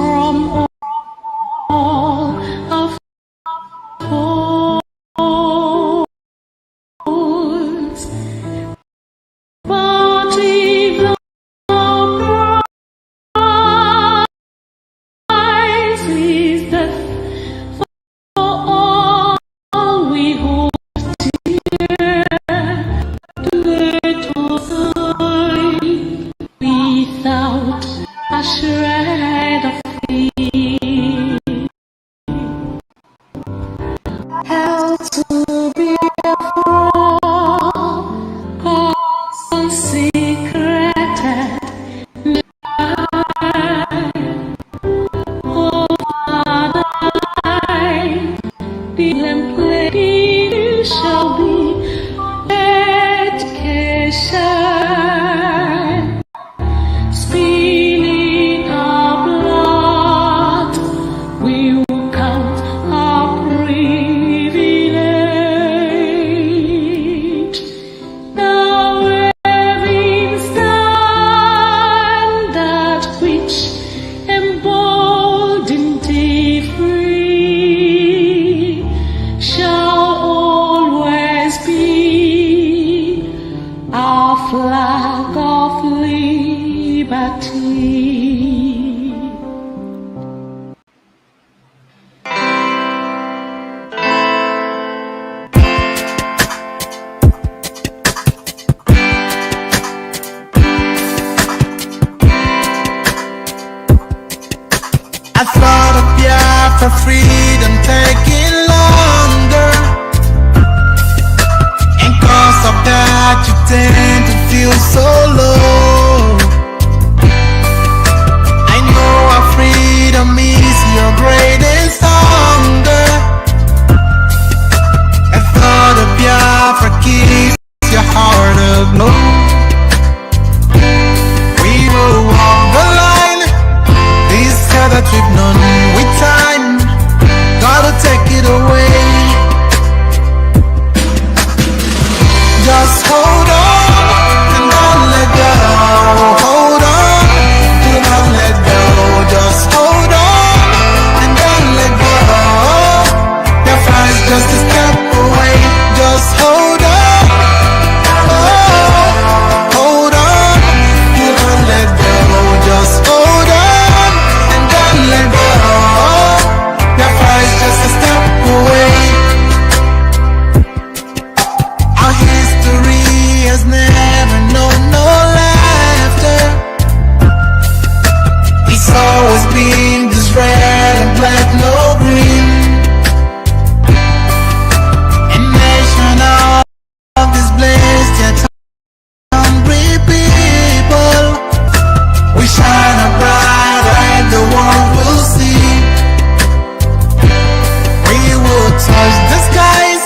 from all of course, but if the price is death for all we hold dear, let us die without a shred of fear. Held to be a fraud, consecrated, oh Father, the plain shall be education, spilling our blood, we will count our privilege. Now having standard which emboldened thee free, shall always be our flag of liberty. I thought of Biafra freedom taking longer, and cause of that you tend to feel so low. I know our freedom is your greatest hunger. I thought of Biafra keeps your heart aglow. We will walk the line, this path that we've known with time, gotta take it away. Just hold on and don't let go. Hold on, do not let go. Just hold on and don't let go. Your flight's just a step away. Just hold on. Oh, hold on, do not let go. Just hold on and don't let go. Your flight's just a step away. Our history has never known no laughter. It's always been this red and black, no green. A nation of this blessed yet hungry people. We shine a bright light, the world will see. We will touch the skies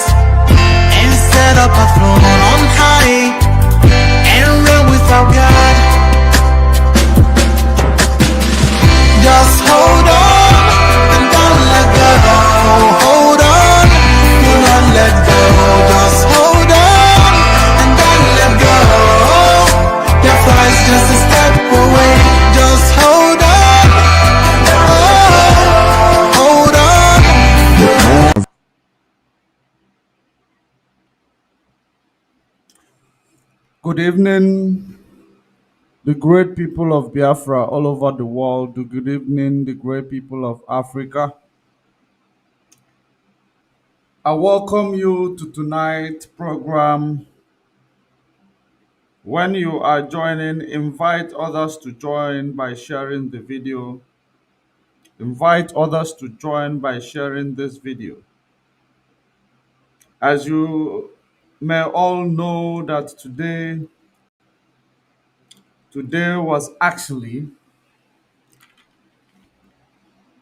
and set up a throne on high and reign with our God. Just hold on and don't let go. Hold on, do not let go. Just hold on and don't let go. Your flight's just a step away. Just hold on. Oh, hold on. Good evening, the great people of Biafra all over the world. Good evening, the great people of Africa. I welcome you to tonight's program. When you are joining, invite others to join by sharing the video. Invite others to join by sharing this video. As you may all know that today was actually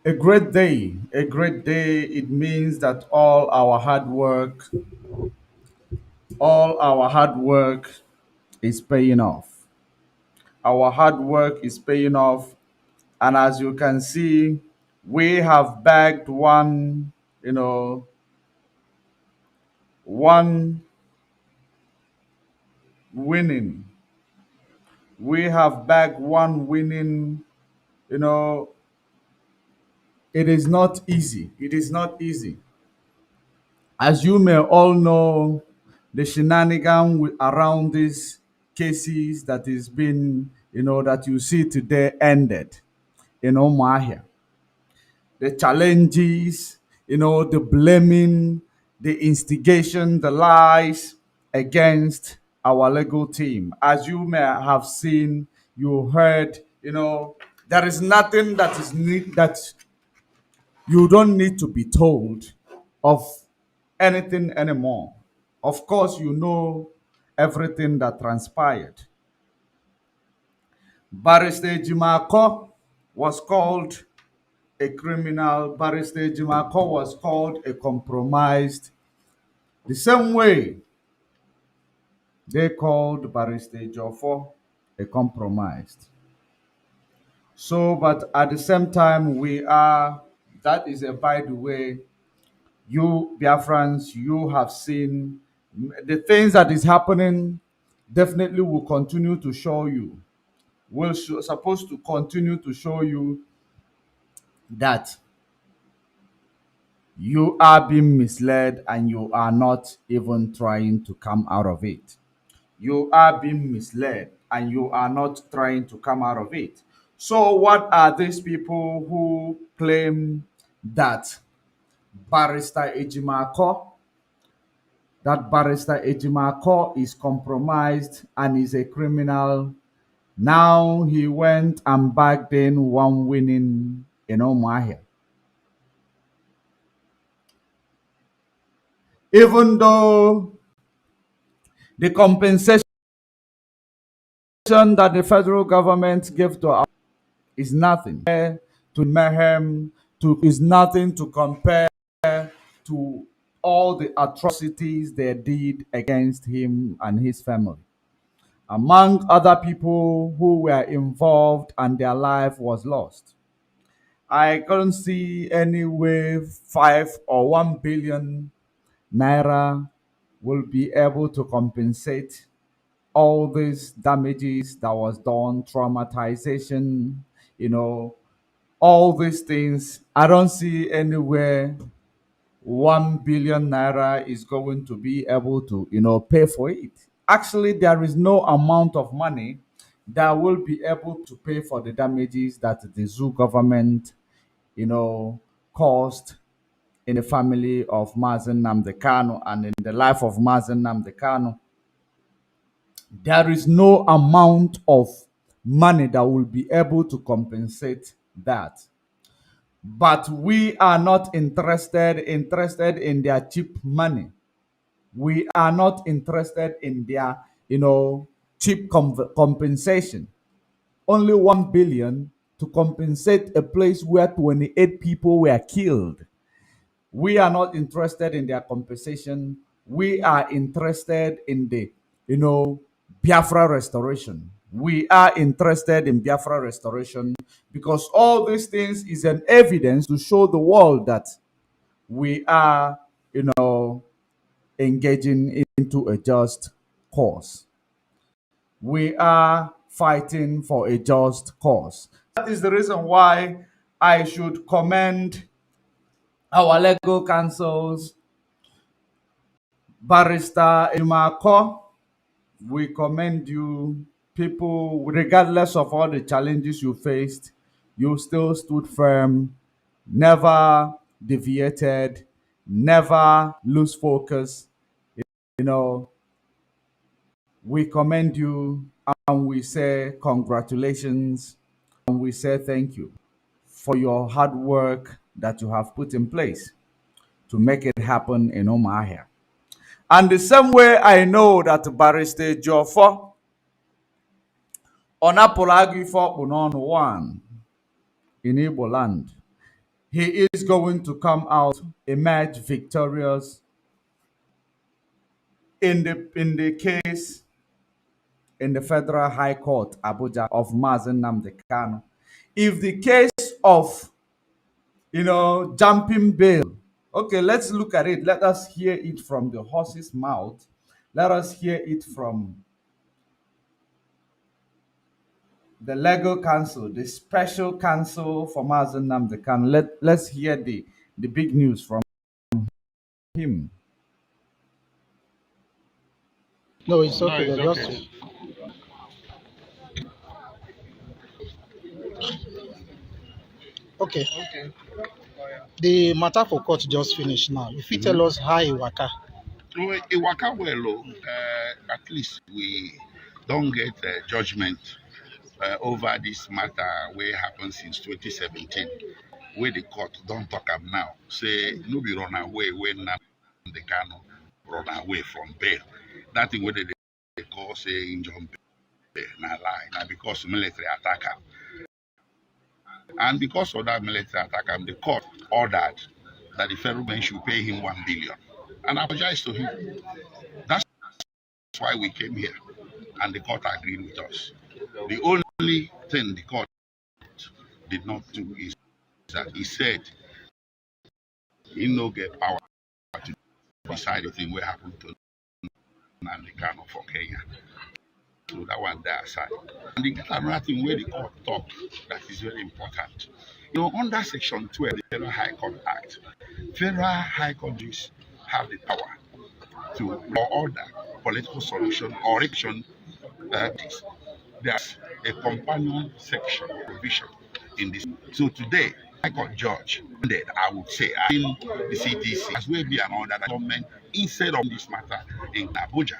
a great day. A great day. It means that all our hard work is paying off. Our hard work is paying off. And as you can see, we have bagged one winning. We have bagged one winning, you know, It is not easy. It is not easy. As you may all know, the around these cases that is been, that you see today ended in Omahia. The challenges, the blaming, the instigation, the lies against our legal team. As you may have seen, you heard, there is nothing that that you don't need to be told of anything anymore. Of course, you know everything that transpired. Barrister Jimako was called a criminal. Barrister Jimako was called a compromised. The same way they called Barrister Joffo a compromised. So, but at the same time, that is a by the way, you Biafrans, you have seen the things that is happening definitely will continue to show you, supposed to continue to show you that you are being misled and you are not even trying to come out of it. You are being misled and you are not trying to come out of it. So, what are these people who claim that Barrister Ejimako, is compromised and is a criminal? Now he went and bagged in one winning in Omahia. Even though the compensation that the federal government gave to us is nothing to mayhem, to is nothing to compare to all the atrocities they did against him and his family. Among other people who were involved and their life was lost. I couldn't see any way 5 or 1 billion naira will be able to compensate all these damages that was done, traumatization, you know, all these things. I don't see anywhere 1 billion naira is going to be able to, pay for it. Actually, there is no amount of money that will be able to pay for the damages that the zoo government, caused in the family of Mazen Namdekano and in the life of Mazen Namdekano. There is no amount of money that will be able to compensate that. But we are not interested in their cheap money. We are not interested in their, cheap compensation. Only 1 billion to compensate a place where 28 people were killed. We are not interested in their compensation. We are interested in the, Biafra restoration. We are interested in Biafra restoration because all these things is an evidence to show the world that we are, engaging into a just cause. We are fighting for a just cause. That is the reason why I should commend our legal counsels, Barrister Imako. We commend you. People, regardless of all the challenges you faced, you still stood firm, never deviated, never lose focus. You know, we commend you and we say congratulations and we say thank you for your hard work that you have put in place to make it happen in Omahia. And the same way I know that Barrister Joffo Onapolagi for Unon one in Igbo land, he is going to come out, emerge victorious in the case in the Federal High Court, Abuja, of Mazen Namde Kanu. If the case of, jumping bail, okay, let's look at it. Let us hear it from the horse's mouth. Let us hear it from the legal counsel, the special counsel for Mazen Namdekan. Let's hear the big news from him. No, it's okay. They're just okay. The matter for court just finished now. If you tell us how it waka. Well, it work out well, oh. At least we don't get judgment over this matter where happened since 2017, where the court don't talk am now. Say no be run away when the Kano run away from bail. That thing where they call say injure bail, na lie. Now because military attack am. And because of that military attack, the court ordered that the federal government should pay him 1 billion and apologize to him. That's why we came here, and the court agreed with us. The only thing the court did not do is that he said he no get power to decide the thing what happened to Nnamdi Kanu for Kenya. So that one there aside. And the another thing where the court talk that is very important. Under Section 12 of the Federal High Court Act, Federal High Courts have the power to law order political solution or action. This. There's a companion section provision in this. So today, High Court judge, that I would say, I think the CTC as well be an order that government, instead of this matter in Abuja,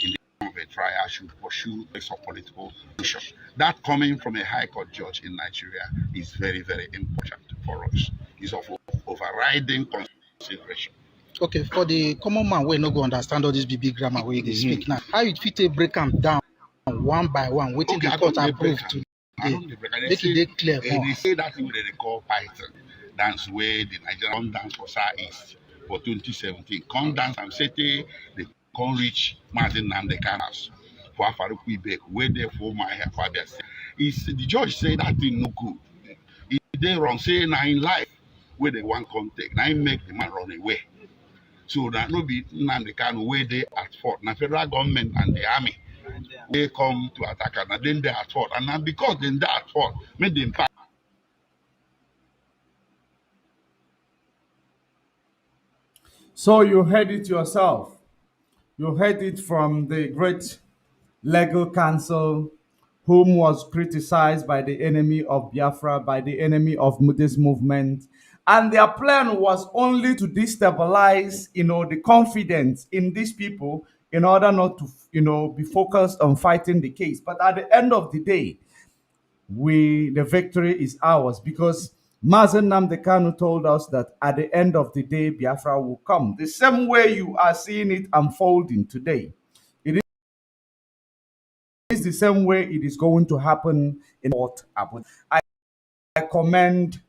in the of a trial, should pursue a political solution. That coming from a High Court judge in Nigeria is very, very important for us. It's of overriding consideration. Okay, for the common man, we no go understand all this big grammar where they speak now. How you fit take break them down one by one? Waiting Okay, the I court don't dey approve break am. today. I don't dey break am. Make it dey clear more. They say that thing wey they call Python dance where the Nigerian dance for South East for 2017. Come dance and say they come reach Martin Nnamdi Kanu house for Afaruku Ibek where they for my father say. The judge say that thing no good. He dey wrong. Say na in life where they want come take. Na him make the man run away. So that no be Nnamdi Kanu where they at fault. Na federal government and the army they come to attack us, and then they at fault. And now because then they at fault, make them pass. So you heard it yourself. You heard it from the great legal counsel whom was criticized by the enemy of Biafra, by the enemy of this movement. And their plan was only to destabilize, the confidence in these people in order not to, be focused on fighting the case. But at the end of the day, the victory is ours because Mazen Namdekanu told us that at the end of the day, Biafra will come. The same way you are seeing it unfolding today. It is the same way it is going to happen in Port Abuja. I commend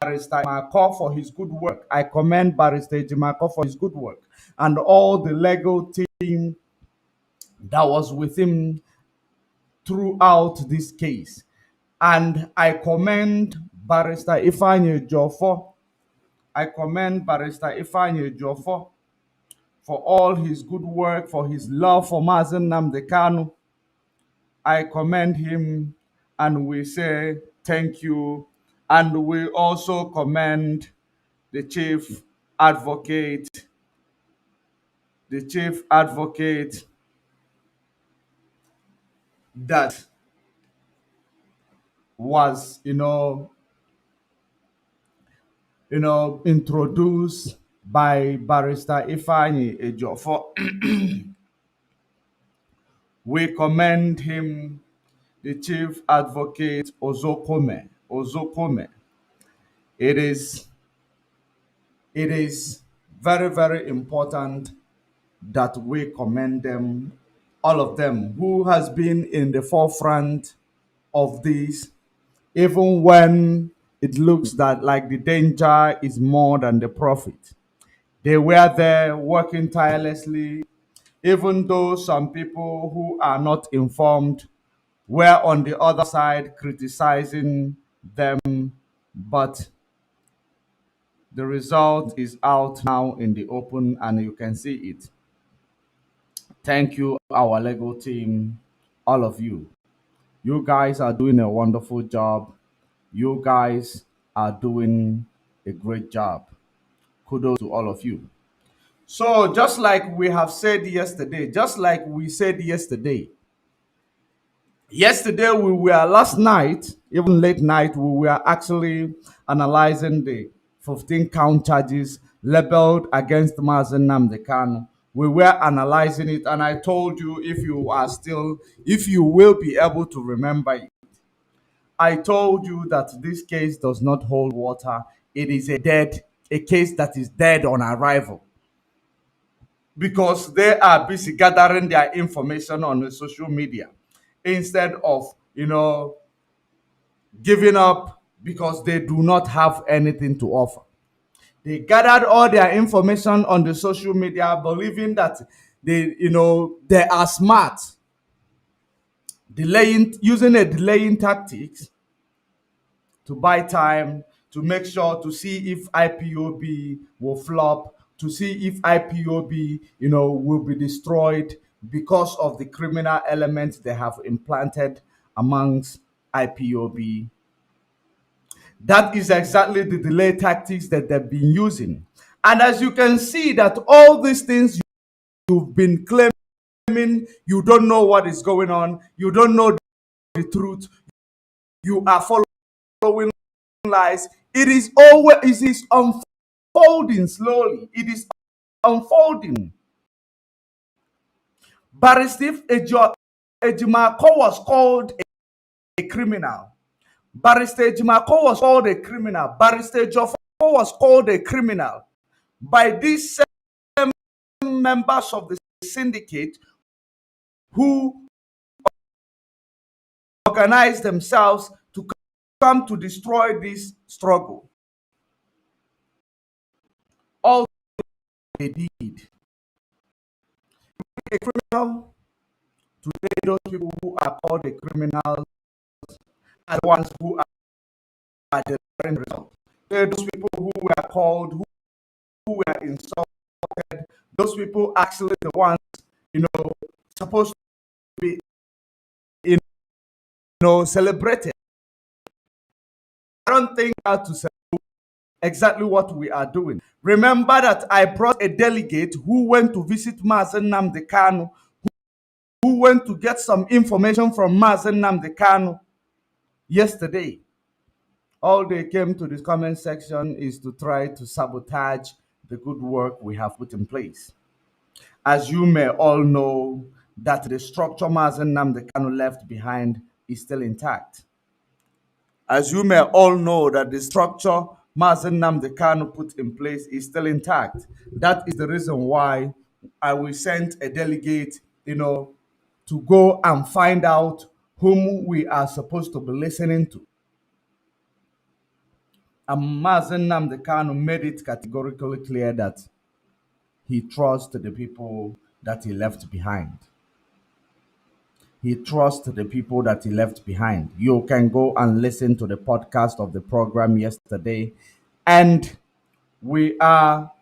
Barrister Marco for his good work. I commend Barrister Marco for his good work and all the legal team that was with him throughout this case. And I commend Barrister Ifeanyi Ejiofor. I commend Barrister Ifeanyi Ejiofor for all his good work, for his love for Mazen Nnamdi Kanu. I commend him and we say thank you. And we also commend the chief advocate that was, introduced by Barrister Ifeanyi Ejiofor. We commend him, the chief advocate Ozokome. Ozokome. It is very, very important that we commend them, all of them, who has been in the forefront of this, even when it looks that like the danger is more than the profit. They were there working tirelessly, even though some people who are not informed were on the other side criticizing them. But the result is out now in the open and you can see it. Thank you, our legal team, all of you. You guys are doing a wonderful job. You guys are doing a great job. Kudos to all of you. So, just like we have said yesterday, just like we said yesterday we were last night, even late night, we were actually analyzing the 15 count charges labeled against Mazen Namdekan. We were analyzing it, and I told you, if you will be able to remember it, I told you that this case does not hold water. It is a case that is dead on arrival, because they are busy gathering their information on the social media instead of, giving up, because they do not have anything to offer. They gathered all their information on the social media, believing that they are smart, delaying using a delaying tactics to buy time, to make sure to see if IPOB will flop, to see if IPOB, will be destroyed because of the criminal elements they have implanted amongst IPOB. That is exactly the delay tactics that they've been using. And as you can see, that all these things you've been claiming, you don't know what is going on, you don't know the truth, you are following lies. It is unfolding slowly. It is unfolding. Barrister Ejimako was called a criminal. Barrister Ejimako was called a criminal. Barrister Jofo was called a criminal by these same members of the syndicate who organized themselves to come to destroy this struggle. All they did. A criminal, today those people who are called the criminals are the ones who are delivering results. Those people who were called, who were insulted, those people actually the ones, supposed to be, celebrated. I don't think how to celebrate exactly what we are doing. Remember that I brought a delegate who went to visit Mazen Nnamdi Kanu, who went to get some information from Mazen Nnamdi Kanu yesterday. All they came to this comment section is to try to sabotage the good work we have put in place. As you may all know, that the structure Mazen Nnamdi Kanu left behind is still intact. As you may all know, that the structure Mazen Nnamdi Kanu put in place is still intact. That is the reason why I will send a delegate, to go and find out whom we are supposed to be listening to. And Mazen Nnamdi Kanu made it categorically clear that he trusts the people that he left behind. He trusts the people that he left behind. You can go and listen to the podcast of the program yesterday. And we are,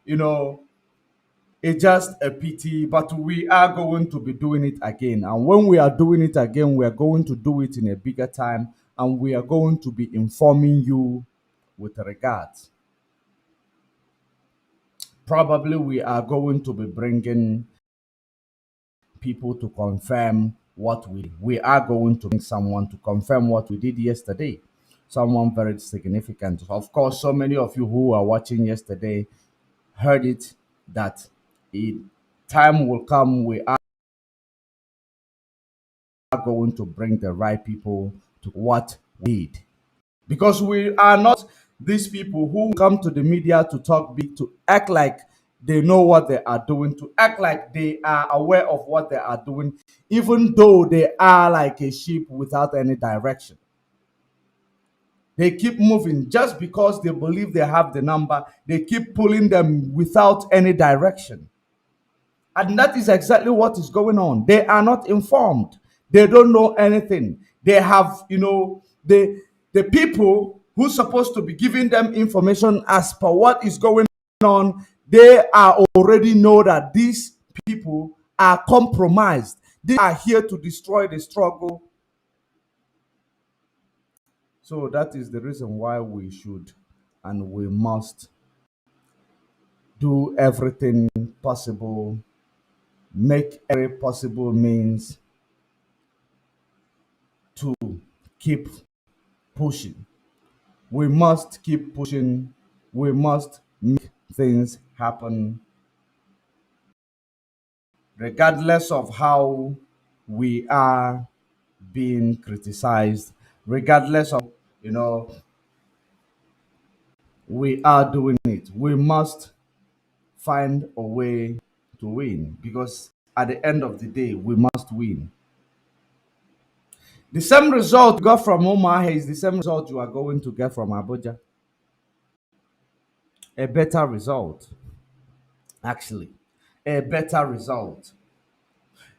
it's just a pity, but we are going to be doing it again. And when we are doing it again, we are going to do it in a bigger time, and we are going to be informing you with regards. Probably we are going to be bringing people to confirm what we are going to bring someone to confirm what we did yesterday. Someone very significant. Of course, so many of you who are watching yesterday heard it, that time will come, we are going to bring the right people to what we need. Because we are not these people who come to the media to talk big, to act like they know what they are doing, to act like they are aware of what they are doing, even though they are like a sheep without any direction. They keep moving just because they believe they have the number. They keep pulling them without any direction. And that is exactly what is going on. They are not informed. They don't know anything. They have, the people who's supposed to be giving them information as per what is going on, they are already know that these people are compromised. They are here to destroy the struggle. So that is the reason why we should and we must do everything possible, make every possible means to keep pushing. We must keep pushing. We must make things happen regardless of how we are being criticized, regardless of, you know, we are doing it. We must find a way to win because at the end of the day, we must win. The same result you got from Omaha is the same result you are going to get from Abuja. A better result, actually. A better result.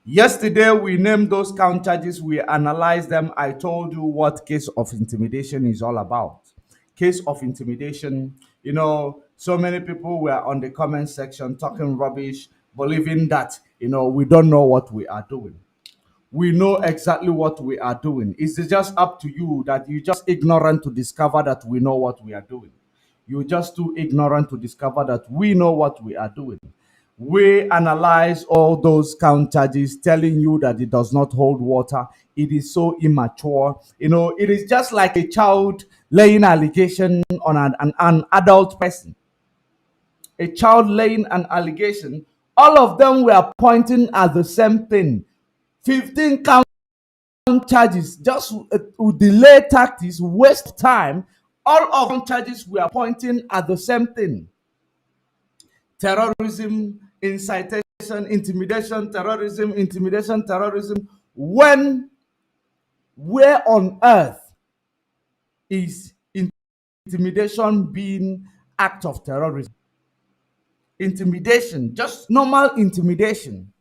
Yesterday, we named those count charges, we analyzed them. I told you what case of intimidation is all about. Case of intimidation, so many people were on the comment section talking rubbish, believing that, we don't know what we are doing. We know exactly what we are doing. It's just up to you that you just ignorant to discover that we know what we are doing. You're just too ignorant to discover that we know what we are doing. We analyze all those count charges, telling you that it does not hold water. It is so immature. It is just like a child laying allegation on an adult person. A child laying an allegation. All of them were pointing at the same thing. 15 count charges, just with delay tactics, waste time. All of them charges were pointing at the same thing: terrorism, incitation, intimidation, terrorism, intimidation, terrorism. Where on earth is intimidation being act of terrorism? Intimidation, just normal intimidation.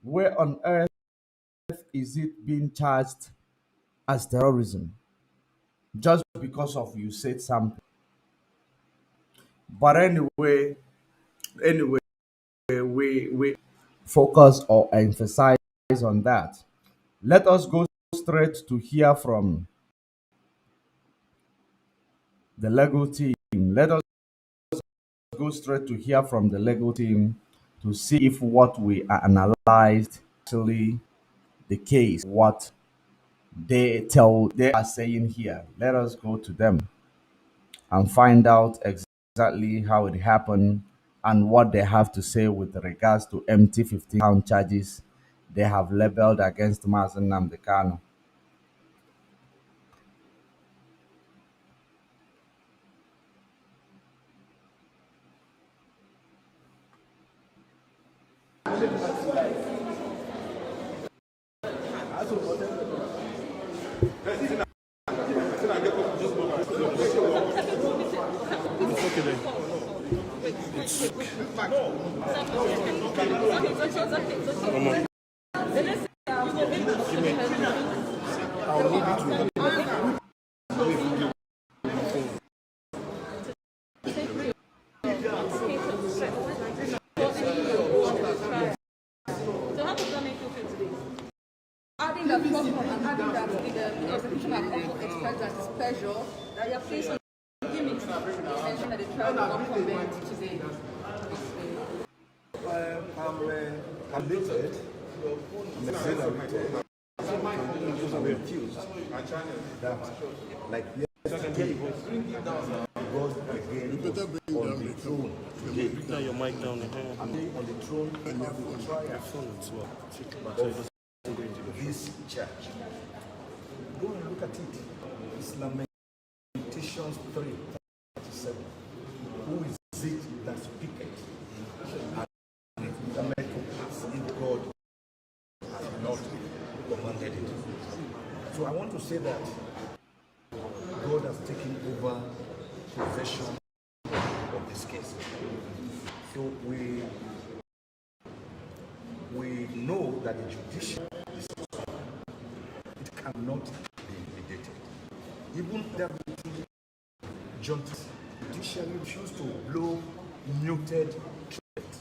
Where on earth is it being charged as terrorism? Just because of you said something. But anyway, we focus or emphasize on that. Let us go straight to hear from the legal team. Let us go straight to hear from the legal team to see if what we are analyzed actually the case, what they are saying here. Let us go to them and find out exactly how it happened and what they have to say with regards to empty 15 count charges they have labeled against Mazen Namdekano. Adding that problem and adding that the execution have also expressed that displeasure that you are placed on gimmicks to ensure that the trial will not comment today. I'm dated. I'm exhilarated. I'm infused. That, like yesterday, God again on the throne. Put down your mic down here. I'm on the throne of the trial of this church. Go and look at it. It's Lamentations 3:37. Who is it that speaketh? And it cometh to pass if God has not commanded it. So I want to say that God has taken over possession of this case. So we know that the judicial it cannot be intimidated. Even deputy justice judicially choose to blow muted trumpets.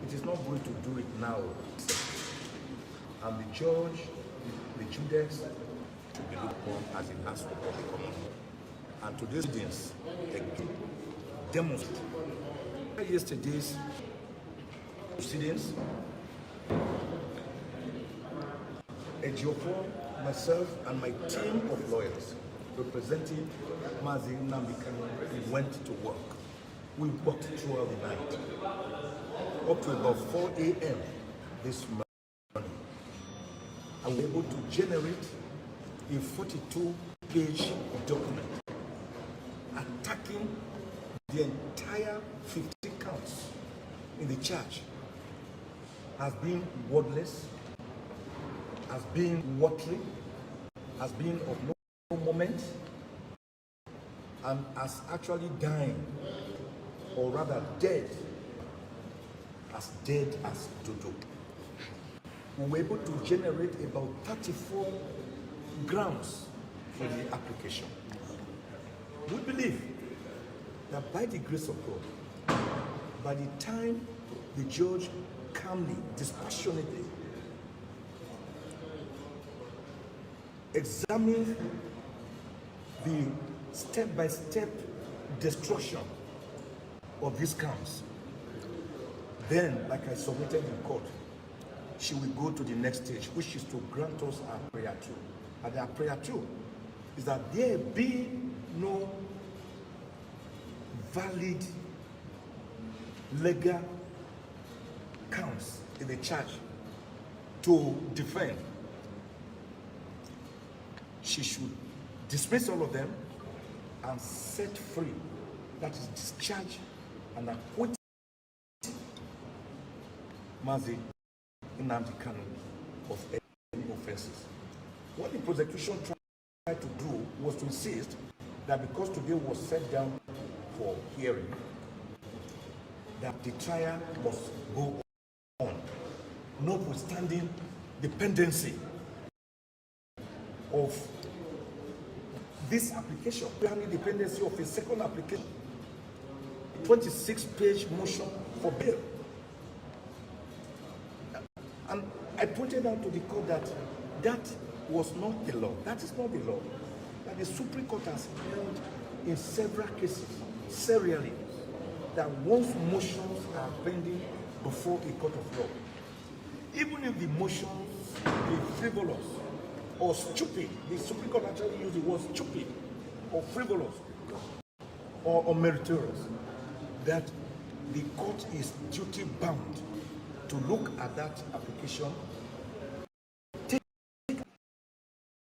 It is not going to do it now. And the judge, the Judas, should be looked upon as a last for public common. And today's proceedings again demonstrate yesterday's proceedings. Ejiofor, myself, and my team of lawyers representing Mazi Nnamdi Kanu went to work. We worked throughout the night, up to about 4 a.m. this morning. And we were able to generate a 42-page document attacking the entire 50 counts in the charge as being wordless, as being watery, as being of no moment, and as actually dying, or rather dead as dodo. We were able to generate about 34 grounds for the application. We believe that by the grace of God, by the time the judge calmly, dispassionately examine the step-by-step destruction of these counts, then, like I submitted in court, she will go to the next stage, which is to grant us our prayer too. And our prayer too is that there be no valid legal counts in the charge to defend. She should dismiss all of them and set free, that is discharge and acquit Mazi Nnamdi Kanu of any offenses. What the prosecution tried to do was to insist that because today was set down for hearing, that the trial must go on, notwithstanding the pendency of this application, the dependency of a second application, 26-page motion for bail. And I pointed out to the court that that was not the law. That is not the law. That the Supreme Court has held in several cases, serially, that once motions are pending before a court of law, even if the motions be frivolous or stupid, the Supreme Court actually used the word stupid or frivolous or meritorious, that the court is duty bound to look at that application, take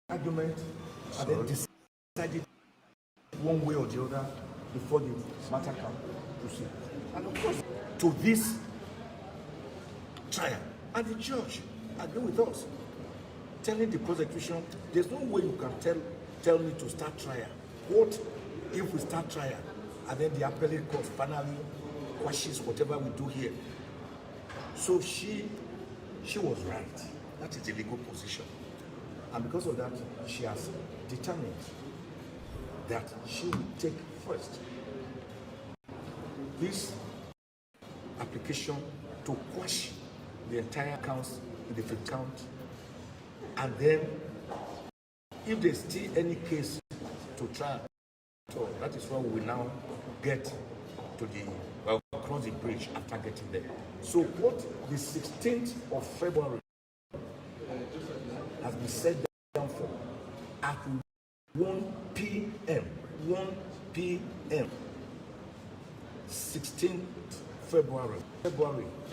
argument, and then decide it one way or the other before the matter can proceed. And of course, to this trial, and the judge agreed with us, telling the prosecution, there's no way you can tell me to start trial. What if we start trial and then the appellate court finally quashes whatever we do here? So she was right. That is the legal position. And because of that, she has determined that she will take first this application to quash the entire counts in the fifth count. And then, if there's still any case to try, so that is why we will now get to cross the bridge after getting there. So what the 16th of February has been set down for at 1 p.m. 1 p.m. 16th February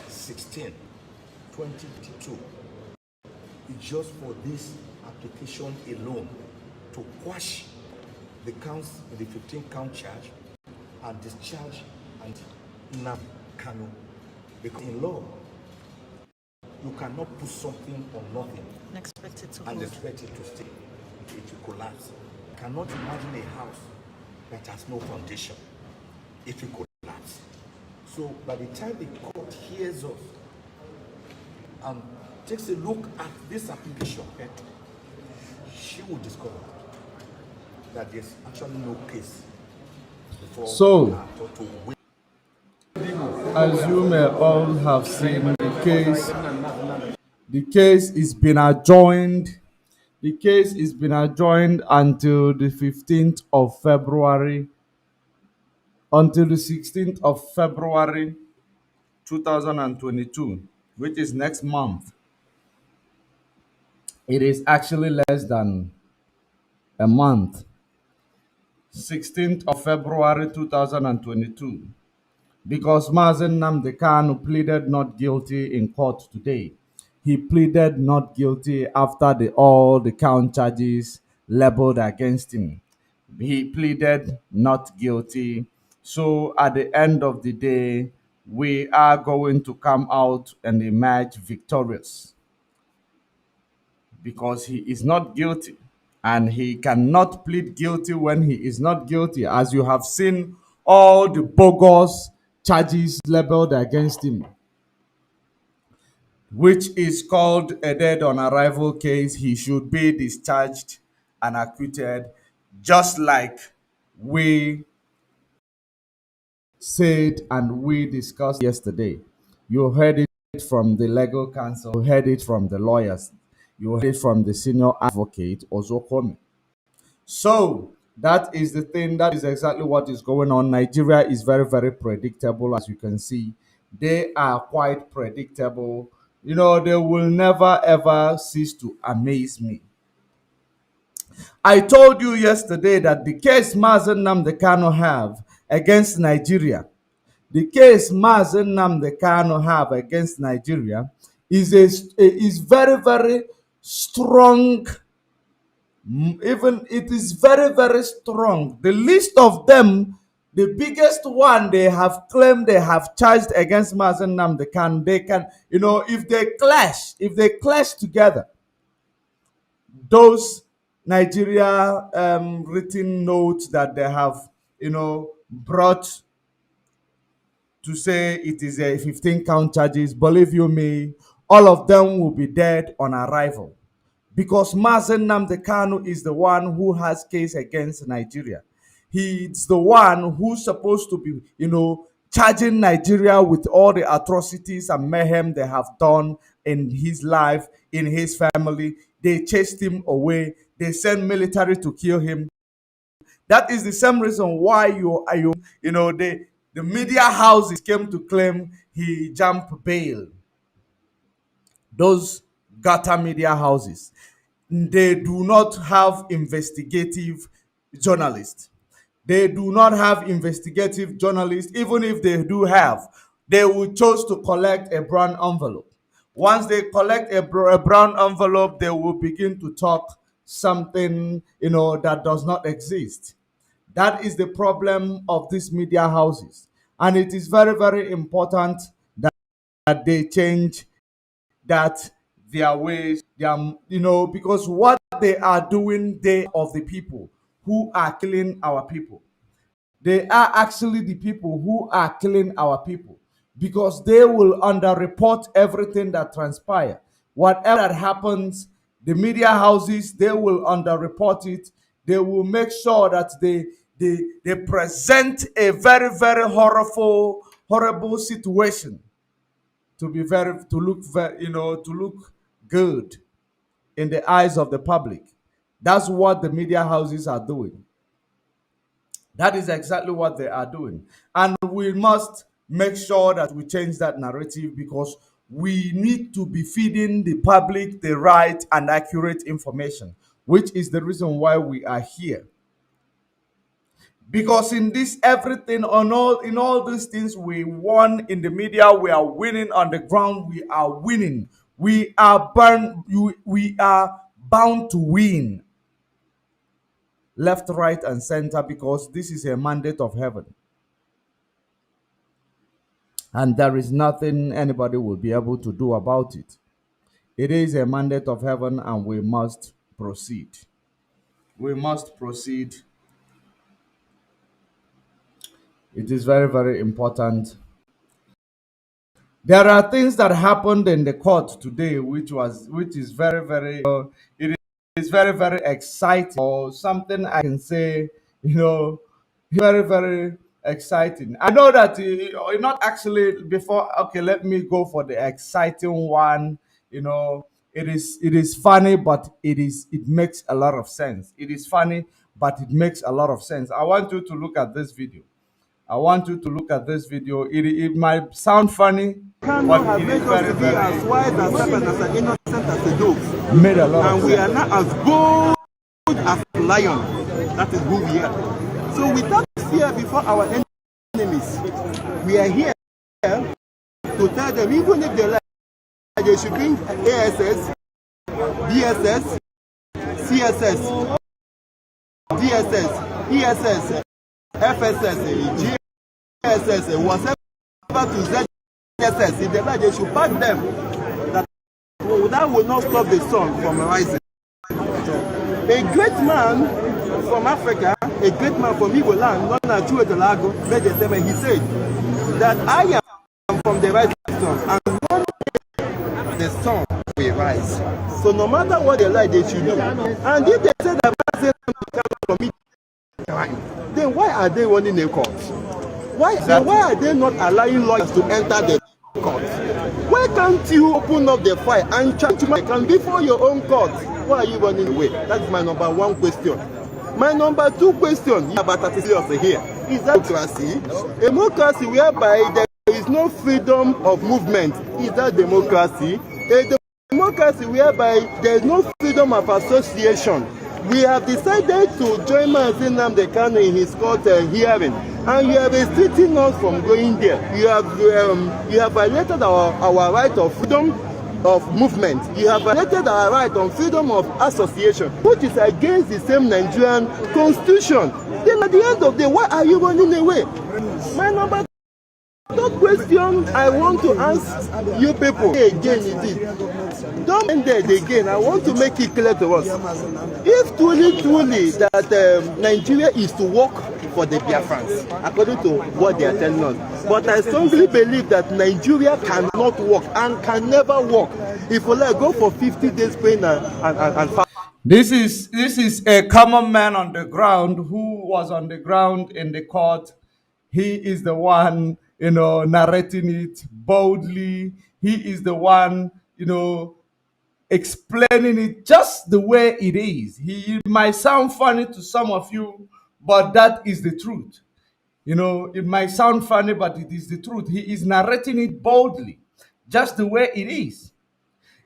16, 2022. It's just for this application alone to quash the counts in the 15-count charge and discharge and Nnamdi Kanu. Because in law, you cannot put something on nothing and expect it to stay. It will collapse. You cannot imagine a house that has no foundation. It will collapse. So by the time the court hears us and takes a look at this application, she will discover that there's actually no case before So, as you may all have seen, the case is been adjourned The case is been adjourned until the 15th of February, until the 16th of February 2022, which is next month. It is actually less than a month. 16th of February 2022. Because Mazen Namde Kanu pleaded not guilty in court today. He pleaded not guilty after all the count charges leveled against him. He pleaded not guilty. So at the end of the day, we are going to come out and emerge victorious because he is not guilty, and he cannot plead guilty when he is not guilty, as you have seen all the bogus charges leveled against him, which is called a dead on arrival case. He should be discharged and acquitted, just like we said and we discussed yesterday. You heard it from the legal counsel, you heard it from the lawyers, you heard it from the senior advocate, Ozokomi. So that is the thing. That is exactly what is going on. Nigeria is very, very predictable, as you can see. They are quite predictable. You know, they will never ever cease to amaze me. I told you yesterday that the case Mazen Namdekano have against Nigeria, the case Mazen Namdekano have against Nigeria is very, very strong. Even it is very, very strong. The list of them, the biggest one they have claimed they have charged against Mazen Namdekan, they can, if they clash together, those Nigeria written notes that they have, brought to say it is a 15 count charges, believe you me, all of them will be dead on arrival. Because Mazen Namdekanu is the one who has case against Nigeria. He's the one who's supposed to be, charging Nigeria with all the atrocities and mayhem they have done in his life, in his family. They chased him away. They sent military to kill him. That is the same reason why the media houses came to claim he jumped bail. Those gutter media houses, they do not have investigative journalists. They do not have investigative journalists. Even if they do have, they will choose to collect a brown envelope. Once they collect a brown envelope, they will begin to talk something that does not exist. That is the problem of these media houses, and it is very, very important that they change that their ways, because what they are doing, they of the people who are killing our people. They are actually the people who are killing our people, because they will underreport everything that transpires. Whatever that happens, the media houses, they will underreport it. They will make sure that they present a very, very horrible situation to look good in the eyes of the public. That's what the media houses are doing. That is exactly what they are doing. And we must make sure that we change that narrative, because we need to be feeding the public the right and accurate information, which is the reason why we are here. Because in this everything, in all these things, we won in the media, we are winning on the ground, we are winning. We are bound to win left, right, and center, because this is a mandate of heaven. And there is nothing anybody will be able to do about it. It is a mandate of heaven, and we must proceed. We must proceed. It is very, very important. There are things that happened in the court today, which is very, very. It is very, very exciting, or something I can say. Very, very exciting. I know that not actually before. Okay, let me go for the exciting one. it is funny, but it makes a lot of sense. It is funny, but it makes a lot of sense. I want you to look at this video. I want you to look at this video. It might sound funny, Cannot but have it made is us very, to be as very wise as serpent, as an innocent as a dove. made a lot And of we are sense. not as bold as a lion. That is who we are. So without fear before our enemies, we are here to tell them, even if they like, they should bring ASS, DSS, CSS, DSS, ESS, FSS, GSS, whatever to ZSS. If they like, they should back them. That will not stop the sun from rising. A great man from Africa, a great man from Igbo land, known as Chuetelago, made a statement. He said that I am from the rising sun, and one day the sun will rise. So no matter what they like, they should do. And if they say that Mazen cannot commit crime, then why are they running a court? Why are they not allowing lawyers to enter the court? Why can't you open up the file and charge my account before your own court? Why are you running away? That's my number one question. My number two question about 30 here is that democracy, a democracy whereby there is no freedom of movement. Is that democracy? A democracy whereby there is no freedom of association. We have decided to join Mazen Nnamdi Kanu in his court hearing, and you are restricting us from going there. You have violated our right of freedom of movement. You have violated our right on freedom of association, which is against the same Nigerian constitution. Then at the end of the day, why are you running away? My number third question I want to ask you people again is this. Don't end it again. I want to make it clear to us. If truly that Nigeria is to work for the Biafrans, according to what they are telling us. But I strongly believe that Nigeria cannot work and can never work if we let go for 50 days praying and fast. This is a common man on the ground who was on the ground in the court. He is the one, narrating it boldly. He is the one, explaining it just the way it is. It might sound funny to some of you, but that is the truth. It might sound funny, but it is the truth. He is narrating it boldly, just the way it is.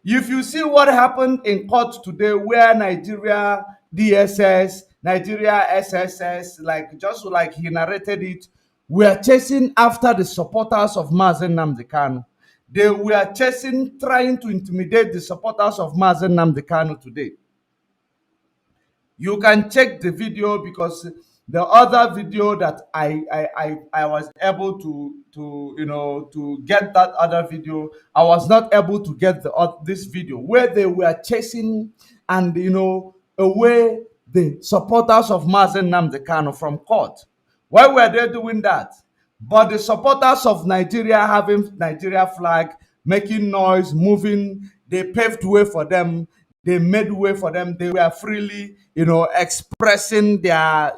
If you see what happened in court today, where Nigeria DSS, Nigeria SSS, just like he narrated it, we are chasing after the supporters of Mazen Nnamdi Kanu. They were trying to intimidate the supporters of Mazen Nnamdi Kanu today. You can check the video, because the other video that I was able to get that other video, I was not able to get this video where they were chasing and away the supporters of Mazen Nnamdi Kanu from court. Why were they doing that? But the supporters of Nigeria, having Nigeria flag, making noise, moving, they paved way for them. They made way for them. They were freely, expressing their,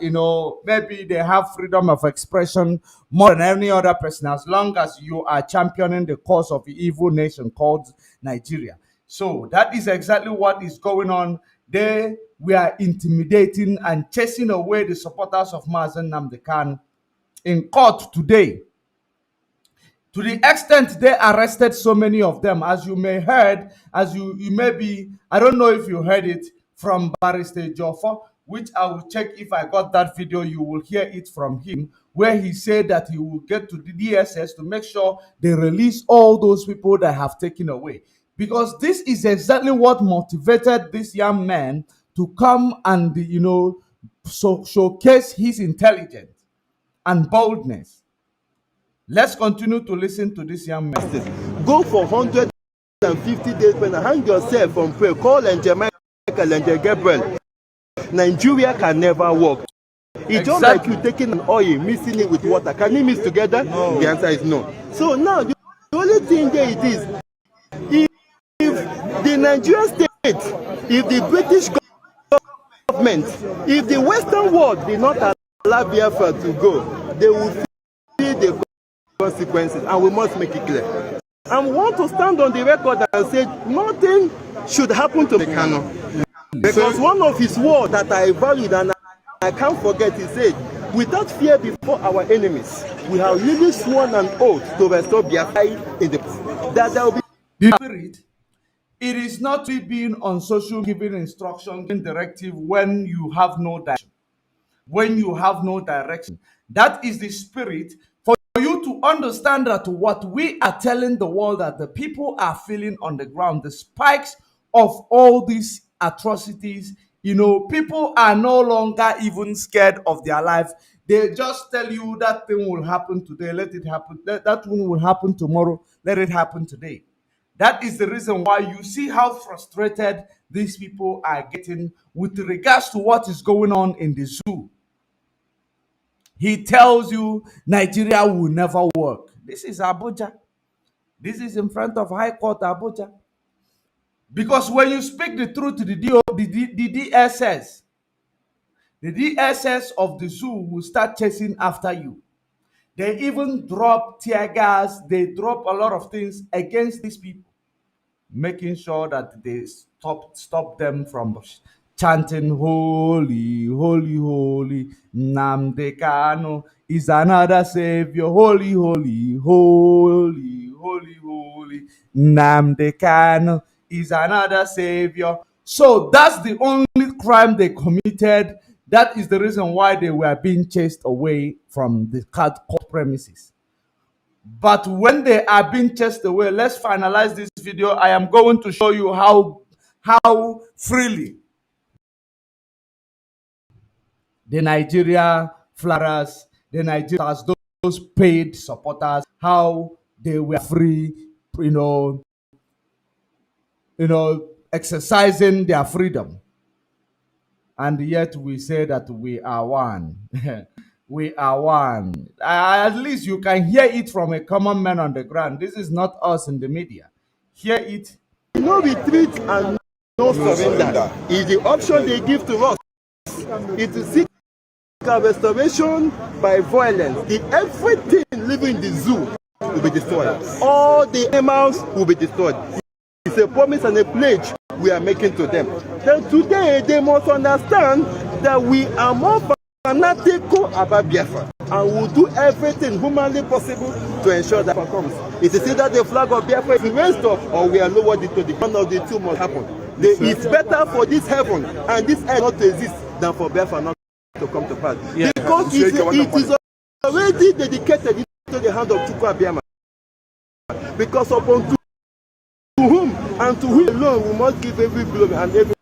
maybe they have freedom of expression more than any other person, as long as you are championing the cause of the evil nation called Nigeria. So that is exactly what is going on. They were intimidating and chasing away the supporters of Mazen Nnamdi Kanu in court today. To the extent they arrested so many of them, as you may heard, you may be, I don't know if you heard it from Barrister Joffo, which I will check if I got that video. You will hear it from him, where he said that he will get to the DSS to make sure they release all those people that have taken away. Because this is exactly what motivated this young man to come and, showcase his intelligence and boldness. Let's continue to listen to this young man. Go for 150 days and hang yourself from prayer. Call and Michael and Gabriel. Nigeria can never work. It's just like you taking an oil, mixing it with water. Can it mix together? No. The answer is no. So now the only thing there it is, if the Nigerian state, if the British government, if the Western world did not allow Biafra to go, they will feel the consequences, and we must make it clear. and want to stand on the record and say nothing should happen to Mekano. Because one of his words that I valued and I can't forget, he said, without fear before our enemies, we have really sworn an oath to restore Biafra in the that there will be The spirit, it is not we being on social giving instruction, giving directive when you have no direction. When you have no direction. That is the spirit for you to understand that what we are telling the world that the people are feeling on the ground, the spikes of all these atrocities, people are no longer even scared of their life. They just tell you that thing will happen today, let it happen. That one will happen tomorrow, let it happen today. That is the reason why you see how frustrated these people are getting with regards to what is going on in the zoo. He tells you Nigeria will never work. This is Abuja. This is in front of High Court Abuja. Because when you speak the truth to the DSS, the DSS of the zoo will start chasing after you. They even drop tear gas, they drop a lot of things against these people, making sure that they stop them from chanting holy, holy, holy. Nnamdi Kanu is another savior. Holy, holy, holy, holy, holy. Nnamdi Kanu is another savior. So that's the only crime they committed. That is the reason why they were being chased away from the court premises. But when they are being chased away, let's finalize this video. I am going to show you how freely the Nigeria flaggers, the Nigerians, those paid supporters, how they were free, exercising their freedom. And yet we say that we are one. We are one. At least you can hear it from a common man on the ground. This is not us in the media. Hear it. no retreat and no surrender. Is the option they give to us. It is seek a restoration by violence. Everything living in the zoo will be destroyed. All the animals will be destroyed. It's a promise and a pledge we are making to them. Then today they must understand that we are more fanatical about Biafra and will do everything humanly possible to ensure that comes. It is either the flag of Biafra is raised up or we are lowered into the one of the two must happen. It's better for this heaven and this earth not to exist than for Biafra not to come to pass. Yeah. Because it is already dedicated into the hand of Chukwu Abiyama. Because upon to whom and to whom alone we must give every glory and every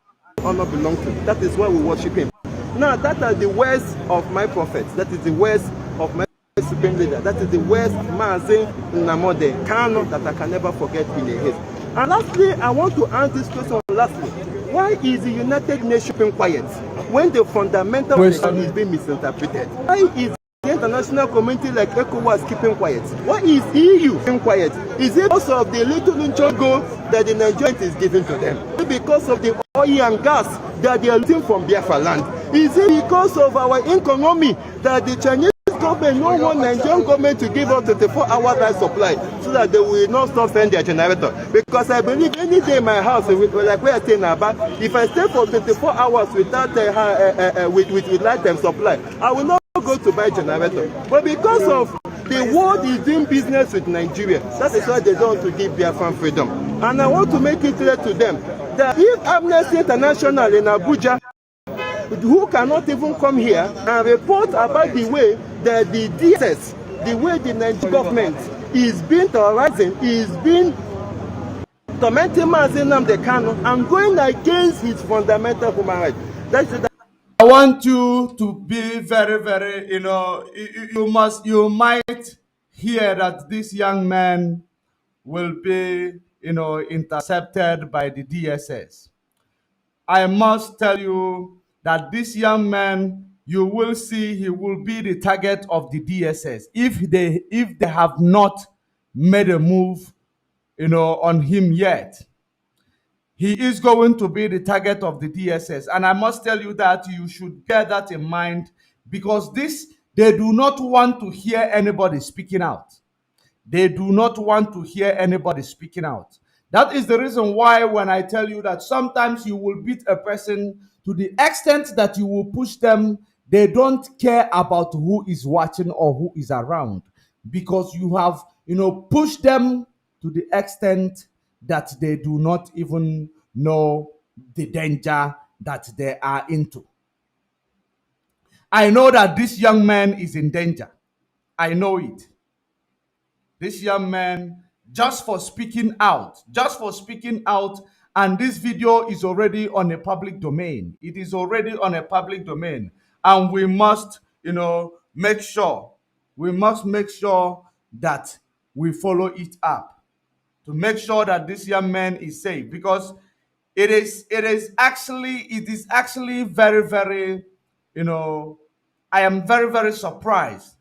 honor belongs to. That is why we worship him. Now that are the words of my prophets. That is the words of my supreme leader. That is the words of Mazi Nnamdi Kanu that I can never forget in the haste. And lastly, I want to answer this question lastly. Why is the United Nations being quiet when the fundamental question is being misinterpreted? Why is the international community like ECOWAS keeping quiet? Why is EU keeping quiet? Is it because of the little goal that the Nigerians is giving to them? Is it because of the oil and gas that they are looting from Biafra land? Is it because of our economy that the Chinese government no want Nigerian government to give us 24-hour light supply so that they will not stop sending their generator? Because I believe any day in my house, like where I stay in Aba, if I stay for 24 hours without with light and supply, I will not go to buy generator. But because of the world is doing business with Nigeria, that is why they don't want to give Biafran freedom. And I want to make it clear to them that if Amnesty International in Abuja, who cannot even come here and report about the way that the DSS, the way the Nigerian government is being terrorizing, is being tormenting Mazi Nnamdi Kanu and going against his fundamental human rights. I want you to be very, very, you might hear that this young man will be, intercepted by the DSS. I must tell you that this young man, you will see he will be the target of the DSS if they have not made a move, on him yet. He is going to be the target of the DSS, and I must tell you that you should bear that in mind because they do not want to hear anybody speaking out. They do not want to hear anybody speaking out. That is the reason why, when I tell you that sometimes you will beat a person to the extent that you will push them, they don't care about who is watching or who is around, because you have, pushed them to the extent that they do not even know the danger that they are into. I know that this young man is in danger. I know it. This young man, just for speaking out, and this video is already on a public domain. It is already on a public domain, and we must make sure that we follow it up to make sure that this young man is safe, because it is actually very, very, you know I am very, very surprised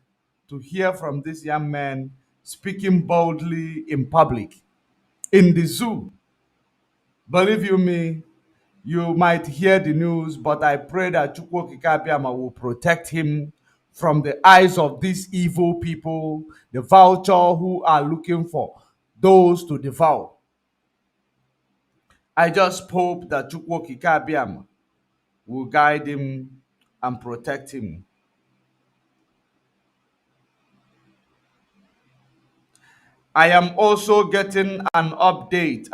to hear from this young man speaking boldly in public in the zoo. Believe you me, you might hear the news, but I pray that Chukwu Kikabiama will protect him from the eyes of these evil people, the vulture who are looking for those to devour. I just hope that Chukwu Kikabiama will guide him and protect him. I am also getting an update.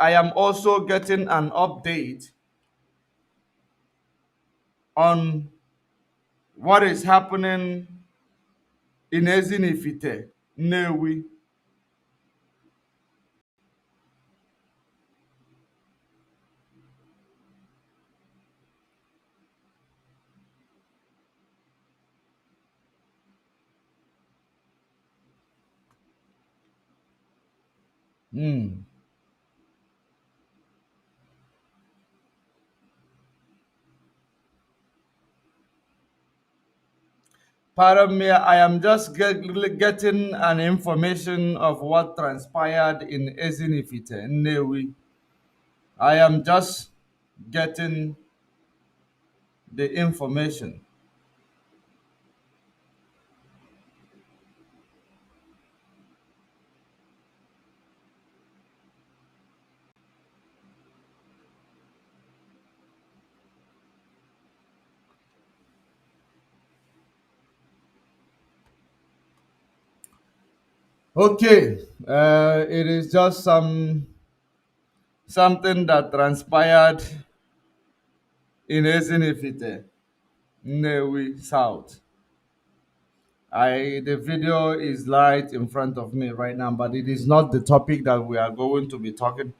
On what is happening in Ezinifite, Newi. Pardon me, I am just getting an information of what transpired in Ezinifite, Newi. I am just getting the information. Okay, it is just something that transpired in Ezinifite, Newi South. The video is right in front of me right now, but it is not the topic that we are going to be talking.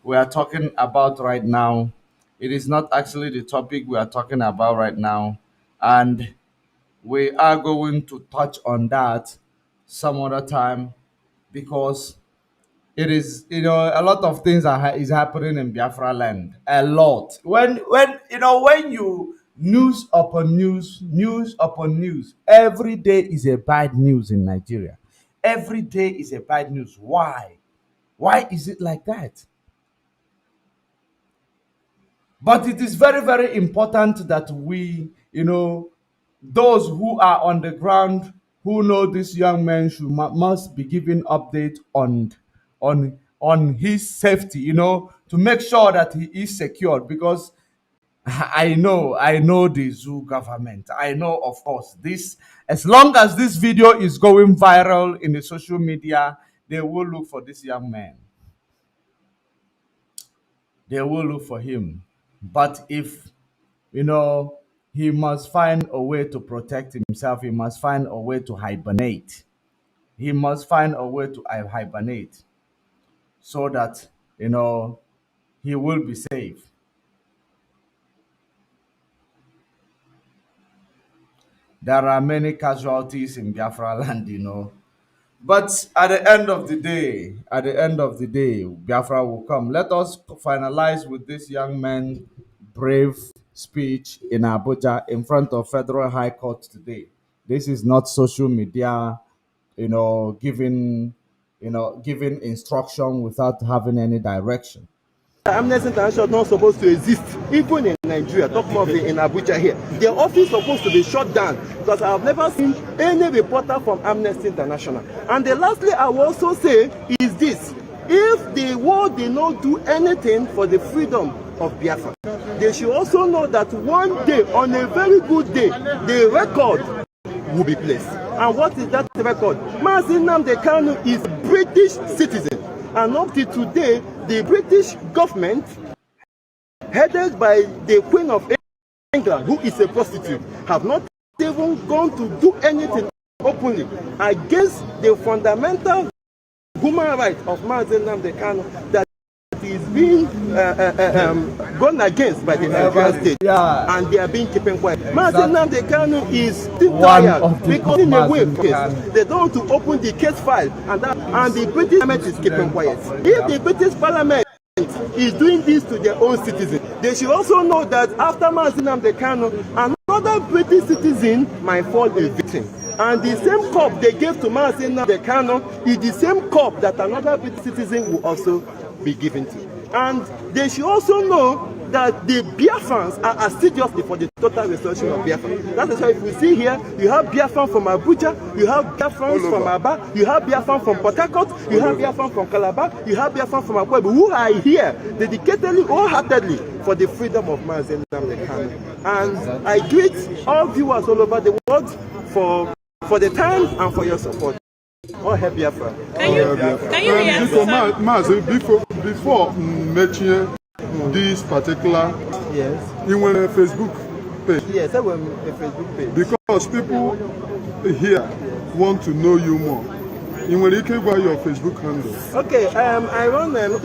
We are talking about right now. It is not actually the topic we are talking about right now, and we are going to touch on that some other time, because it is, a lot of things is happening in Biafra land. A lot. When you news upon news upon news, every day is a bad news in Nigeria. Every day is a bad news. Why is it like that? But it is very, very important that we, those who are on the ground, who know this young man, must be given update on his safety, to make sure that he is secured. Because I know the zoo government. I know, of course, this, as long as this video is going viral in the social media, they will look for this young man. They will look for him. But if, he must find a way to protect himself, he must find a way to hibernate. He must find a way to hibernate, so that, he will be safe. There are many casualties in Biafra land. But at the end of the day, Biafra will come. Let us finalize with this young man brave speech in Abuja in front of Federal High Court today. This is not social media, giving instruction without having any direction. Amnesty International is not supposed to exist, even in Nigeria. Talk more of it in Abuja here. Their office is supposed to be shut down because I have never seen any reporter from Amnesty International. And the lastly, I will also say is this: if the world did not do anything for the freedom of Biafra, they should also know that one day, on a very good day, the record will be placed. And what is that record? Mazi Nnamdi Kanu is British citizen. And up to today, the British government, headed by the Queen of England, who is a prostitute, have not even gone to do anything openly against the fundamental human rights of Mazi Nnamdi Kanu that is being gone against by the Nigerian state, and they are being keeping quiet. Mazi Nnamdi Kanu is still tired because in a way they don't want to open the case file, and the British Parliament is keeping quiet. If the British Parliament is doing this to their own citizens, they should also know that after Mazi Nnamdi Kanu, another British citizen might fall a victim. And the same cup they gave to Mazi Nnamdi Kanu is the same cup that another British citizen will also be given to. And they should also know that the Biafrans are assiduously for the total restoration of Biafra. That is why if we see here, you have Biafran from Abuja, you have Biafrans from Aba, you have Biafran from Port Harcourt, you have Biafran from Calabar, you have Biafran from Akwebu, who are here dedicatedly, wholeheartedly for the freedom of Mazi Nnamdi Kanu. And I greet all viewers all over the world for the time and for your support. All happy Biafra. Can you react? Before mentioning this particular, yes, you want a Facebook page? Yes, I want a Facebook page. Because people here want to know you more. You want to give your Facebook handle. Okay, I run No.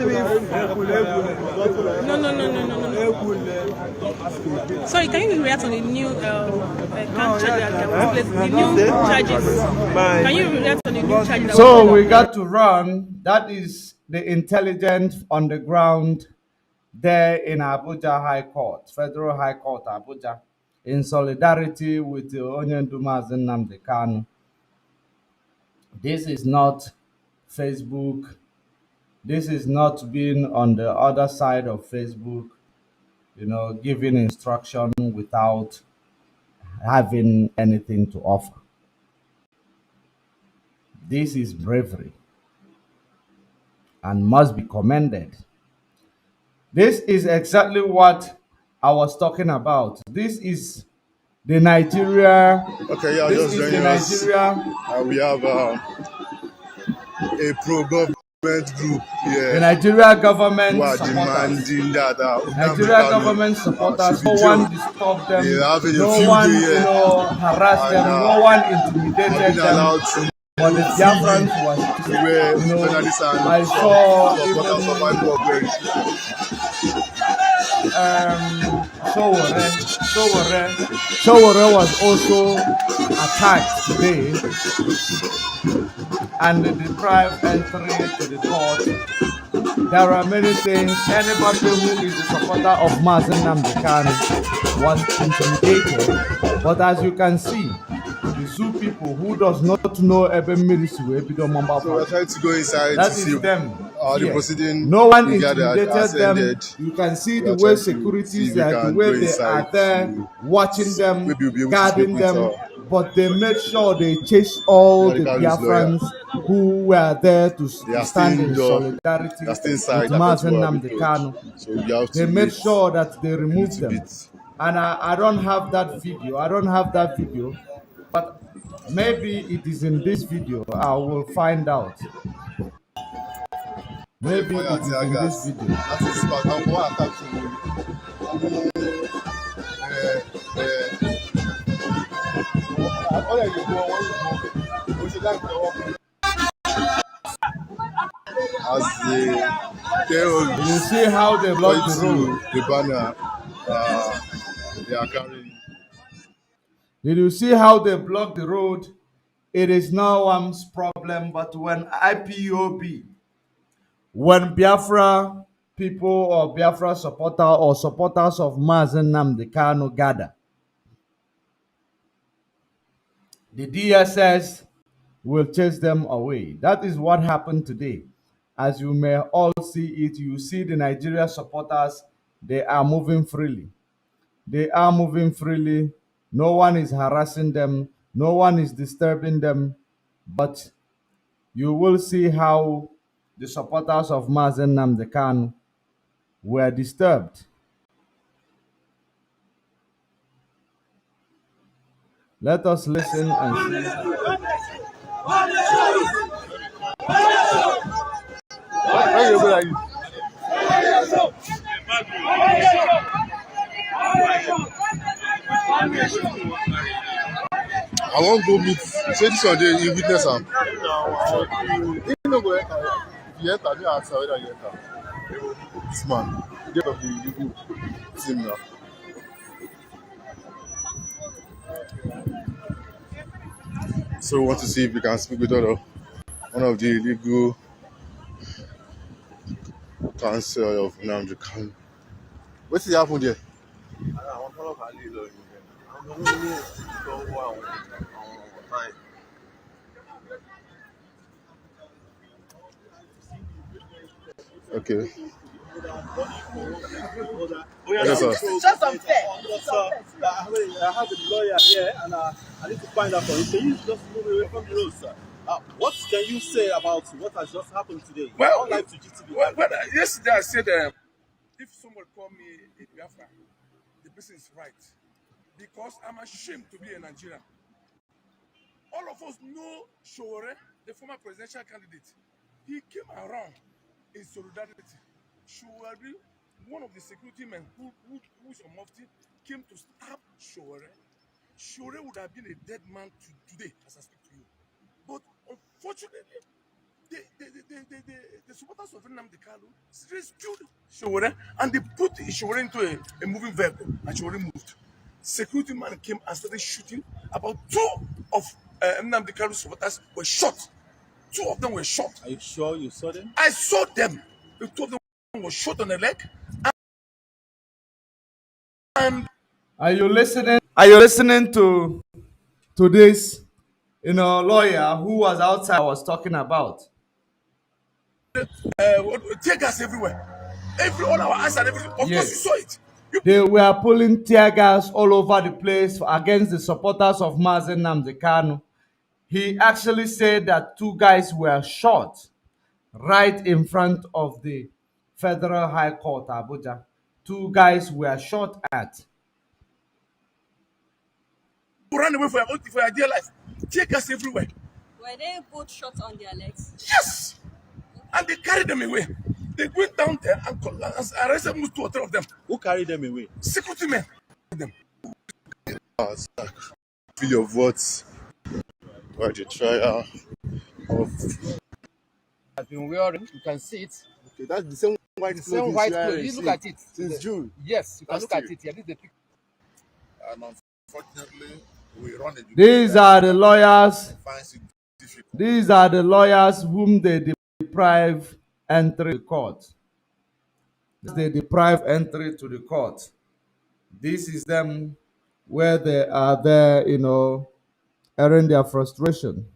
Sorry, can you react on the new charges? Can you react on the new charges? So we got to run. That is the intelligent on the ground there in Abuja High Court, Federal High Court, Abuja, in solidarity with the Onyendu Mazi Nnamdi Kanu. This is not Facebook. This is not being on the other side of Facebook, giving instruction without having anything to offer. This is bravery and must be commended. This is exactly what I was talking about. This is the Nigeria. Okay, yeah, This just is joining the us. Nigeria. We have a pro-government group here. The Nigeria government who are supporters. demanding that Nigeria government supporters. No one disturbed them. No one, harassed them. No one intimidated them. But the Biafrans was, I saw even Sowore was also attacked today and deprived entry to the court. There are many things. Anybody who is a supporter of Mazi Nnamdi Kanu was intimidated. But as you can see, the zoo people who does not know Ebe Mirisi will be the Mamba. So we're trying to go inside that to is see them. the proceeding. No one intimidated them. You can see the way securities are, the way they are there, watching them, guarding them. But they made sure they chased all the Biafrans who were there to stand in solidarity with Mazi Nnamdi Kanu. They made sure that they removed them. And I don't have that video. But maybe it is in this video. I will find out. Maybe it is in this video. As the terrorists, you see how they block the road. The banner they are carrying. Did you see how they block the road? It is no one's problem, but when IPOB, when Biafra people or Biafra supporter or supporters of Mazi Nnamdi Kanu gather, the DSS will chase them away. That is what happened today. As you may all see it, you see the Nigeria supporters, they are moving freely. They are moving freely. No one is harassing them, no one is disturbing them. But you will see how the supporters of Mazen Namdekan were disturbed. Let us listen and see. I won't go meet. Say this one, you witness am. You no go enter. If you enter, you answer whether you enter. This man, get of the illegal team now. So we want to see if we can speak with one of the illegal council of Nnamdi Kanu. What's happened there? Okay. Yes, sir. It's just unfair. I have a lawyer here, and I need to find out for him. Can you just move away from the road, sir? What can you say about what has just happened today? Well, Live to GTV. yesterday I said, if someone call me a Biafra, the person is right. Because I'm ashamed to be a Nigerian. All of us know Shore, the former presidential candidate. He came around in solidarity. Shore, one of the security men who's a mufti, came to stab Shore. Shore would have been a dead man today, as I speak to you. But unfortunately, the supporters of Nnamdi Kanu rescued Shore and they put Shore into a moving vehicle and Shore moved. Security man came and started shooting. About two of Nnamdi Kanu's supporters were shot. Two of them were shot. Are you sure you saw them? I saw them. The two of them were shot on the leg. And Are you listening? Are you listening to this, lawyer who was outside was talking about? tear gas everywhere. All our eyes and everything. Of course, you Yes. saw it. They were pulling tear gas all over the place against the supporters of Mazen Namdekanu. He actually said that two guys were shot right in front of the Federal High Court, Abuja. Two guys were shot at. Ran away for your dear life. Tear gas everywhere. Were they both shot on their legs? Yes. And they carried them away. They went down there and arrested two or three of them. Who carried them away? Security men. Feel your votes by the trial of. Has been wearing. You can see it. Okay, that's the same white clothes. Same white clothes. You look at it. Since June. Yes, you can Last look at year. it here. This is the picture. And unfortunately, we run a These are the lawyers. These are the lawyers whom they deprive entry to the court. They deprive entry to the court. This is them where they are there, airing their frustration.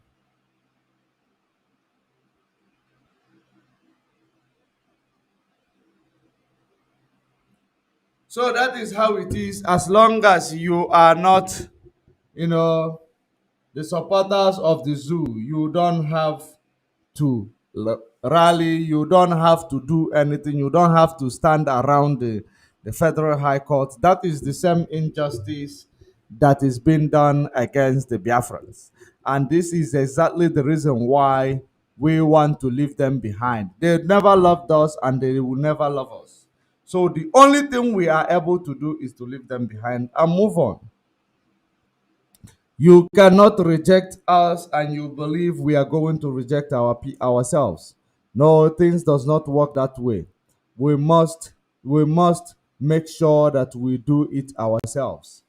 So that is how it is. As long as you are not, the supporters of the zoo, you don't have to rally, you don't have to do anything, you don't have to stand around the Federal High Court. That is the same injustice that is being done against the Biafrans. And this is exactly the reason why we want to leave them behind. They never loved us and they will never love us. So the only thing we are able to do is to leave them behind and move on. You cannot reject us and you believe we are going to reject ourselves. No, things does not work that way. We must make sure that we do it ourselves.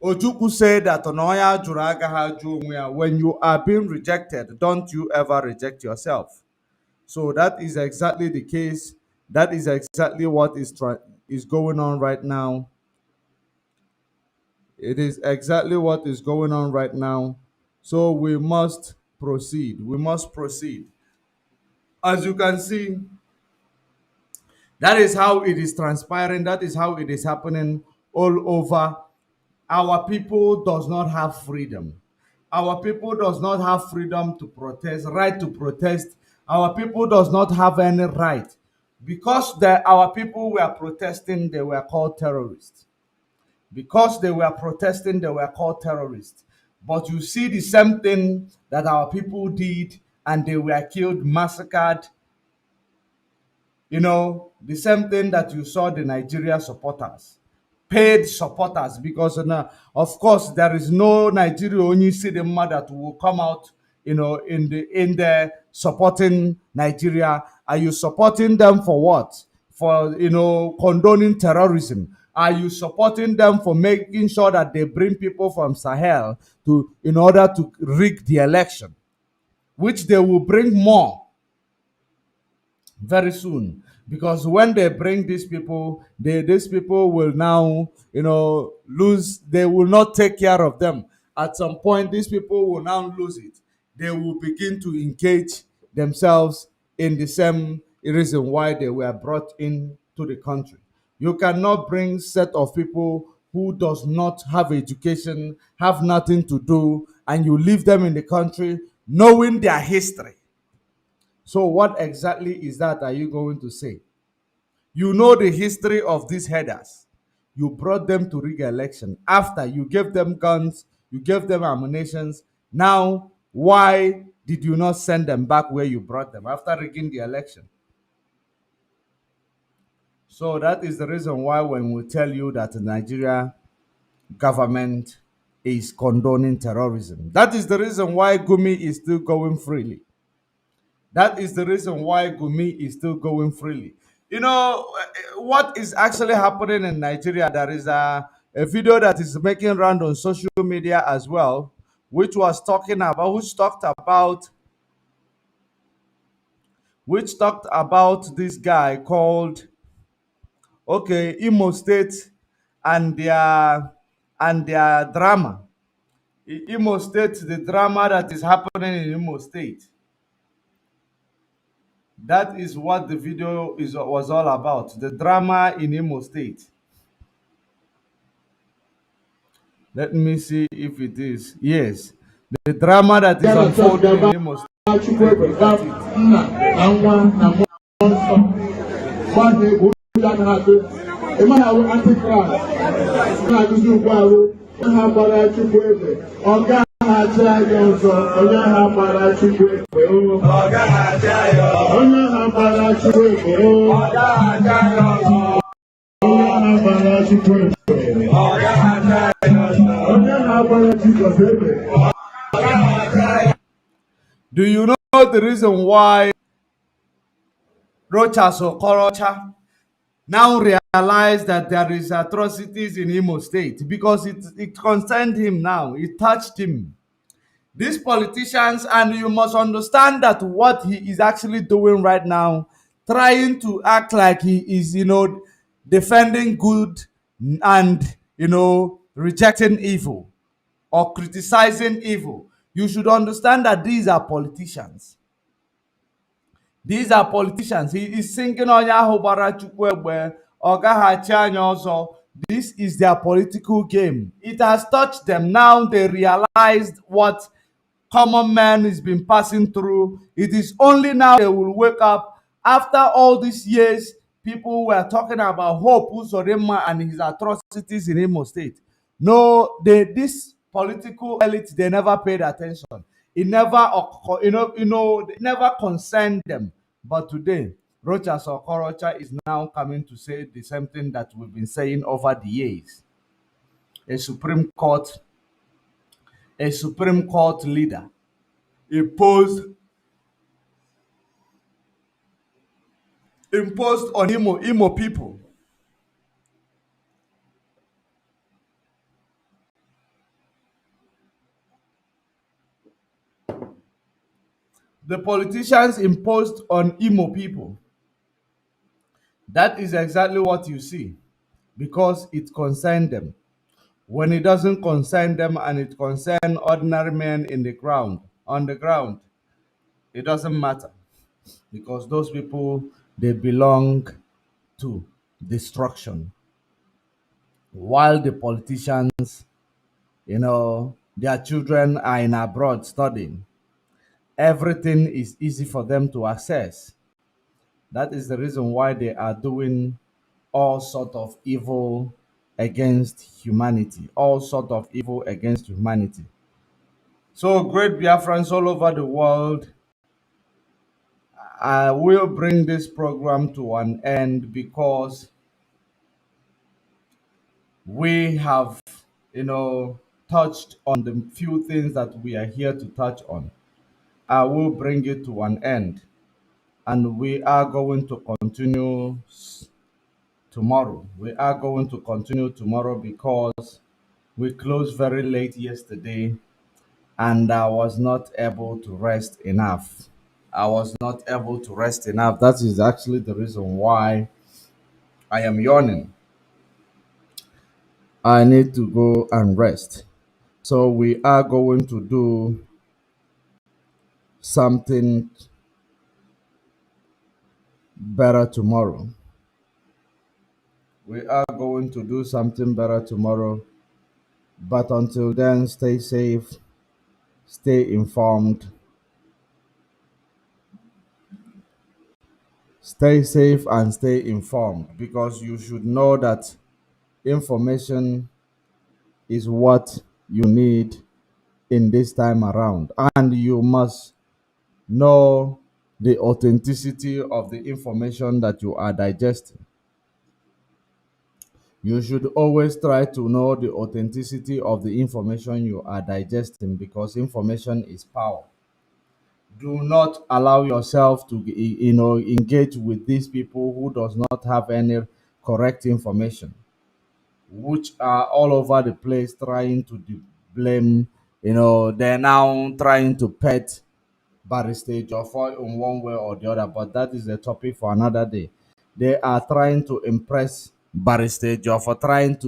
Ojukwu said that when you are being rejected, don't you ever reject yourself. So that is exactly the case. That is exactly what is going on right now. It is exactly what is going on right now. So we must proceed. We must proceed. As you can see, that is how it is transpiring. That is how it is happening all over. Our people does not have freedom. Our people does not have freedom to protest, right to protest. Our people does not have any right. Because our people were protesting, they were called terrorists. Because they were protesting, they were called terrorists. But you see the same thing that our people did, and they were killed, massacred, the same thing that you saw the Nigeria supporters, paid supporters, because now, of course, there is no Nigeria only see the mother that will come out, in the supporting Nigeria. Are you supporting them for what? For condoning terrorism? Are you supporting them for making sure that they bring people from Sahel to in order to rig the election, which they will bring more very soon? Because when they bring these people will now lose. They will not take care of them. At some point, these people will now lose it. They will begin to engage themselves in the same reason why they were brought into the country. You cannot bring set of people who does not have education, have nothing to do, and you leave them in the country knowing their history. So what exactly is that are you going to say? You know the history of these headers. You brought them to rig election. After you gave them guns, you gave them ammunitions. Now, why did you not send them back where you brought them after rigging the election? So that is the reason why when we tell you that the Nigeria government is condoning terrorism, that is the reason why Gumi is still going freely. That is the reason why Gumi is still going freely. What is actually happening in Nigeria? There is a video that is making round on social media as well, which talked about this guy called, okay, Imo State and their drama. Imo State, the drama that is happening in Imo State. That is what the video was all about. The drama in Imo State. Let me see if it is. Yes. The drama that is unfolding in Imo State. Do you know the reason why Rochas Okorocha now realized that there is atrocities in Imo State? Because it concerned him now. It touched him. These politicians, and you must understand that what he is actually doing right now, trying to act like he is, defending good and, rejecting evil or criticizing evil. You should understand that these are politicians. These are politicians. He is singing onye ahụ gbara Chukwu egbe, ọ gaghachi anya ọzọ. This is their political game. It has touched them. Now they realized what common man has been passing through. It is only now they will wake up. After all these years, people were talking about Hope Uzodinma and his atrocities in Imo State. No, this political elite, they never paid attention. It never, it never concerned them. But today, Rochas Okorocha is now coming to say the same thing that we've been saying over the years. A Supreme Court leader imposed on Imo people. The politicians imposed on Imo people. That is exactly what you see, because it concerned them. When it doesn't concern them and it concerns ordinary men on the ground, it doesn't matter. because those people, they belong to destruction, while the politicians, their children are in abroad studying. Everything is easy for them to access. That is the reason why they are doing all sort of evil against humanity, all sort of evil against humanity. So great Biafrans all over the world, I will bring this program to an end because we have, touched on the few things that we are here to touch on. I will bring it to an end, and we are going to continue tomorrow. We are going to continue tomorrow because we closed very late yesterday and I was not able to rest enough. I was not able to rest enough. That is actually the reason why I am yawning. I need to go and rest. So we are going to do something better tomorrow. We are going to do something better tomorrow. But until then, stay safe, stay informed, stay safe and stay informed because you should know that information is what you need in this time around, and you must know the authenticity of the information that you are digesting. You should always try to know the authenticity of the information you are digesting because information is power. Do not allow yourself to engage with these people who does not have any correct information, which are all over the place trying to blame. They're now trying to pet Barrister Joffrey in one way or the other, but that is a topic for another day. They are trying to impress Barrister Joffrey, trying to,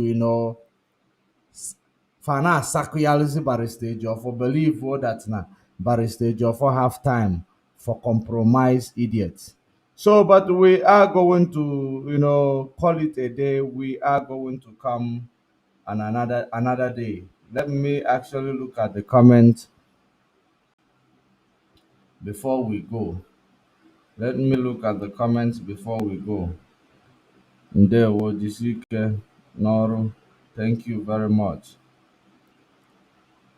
fana sacrialize Barrister Joffrey, believe that na Barrister Joffrey have time for compromise idiots. So, but we are going to, call it a day. We are going to come on another day. Let me actually look at the comments before we go. Let me look at the comments before we go. Ndewo Jisike Noru. Thank you very much.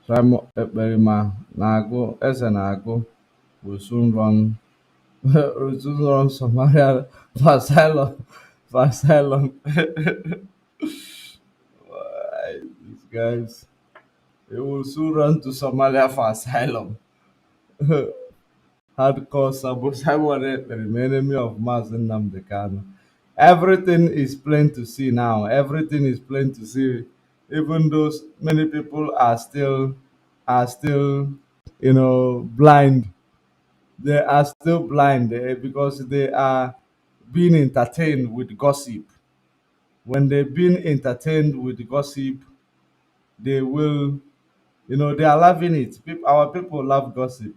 Samo Ekperima Nago Eze Nago will soon run will soon run Somalia for asylum. For asylum. These guys. They will soon run to Somalia for asylum. Hardcore Sabo Simon the enemy of Mazen Namdekano. Everything is plain to see now. Everything is plain to see. Even though many people are still blind. They are still blind because they are being entertained with gossip. When they've been entertained with gossip, they will, they are loving it. Our people love gossip.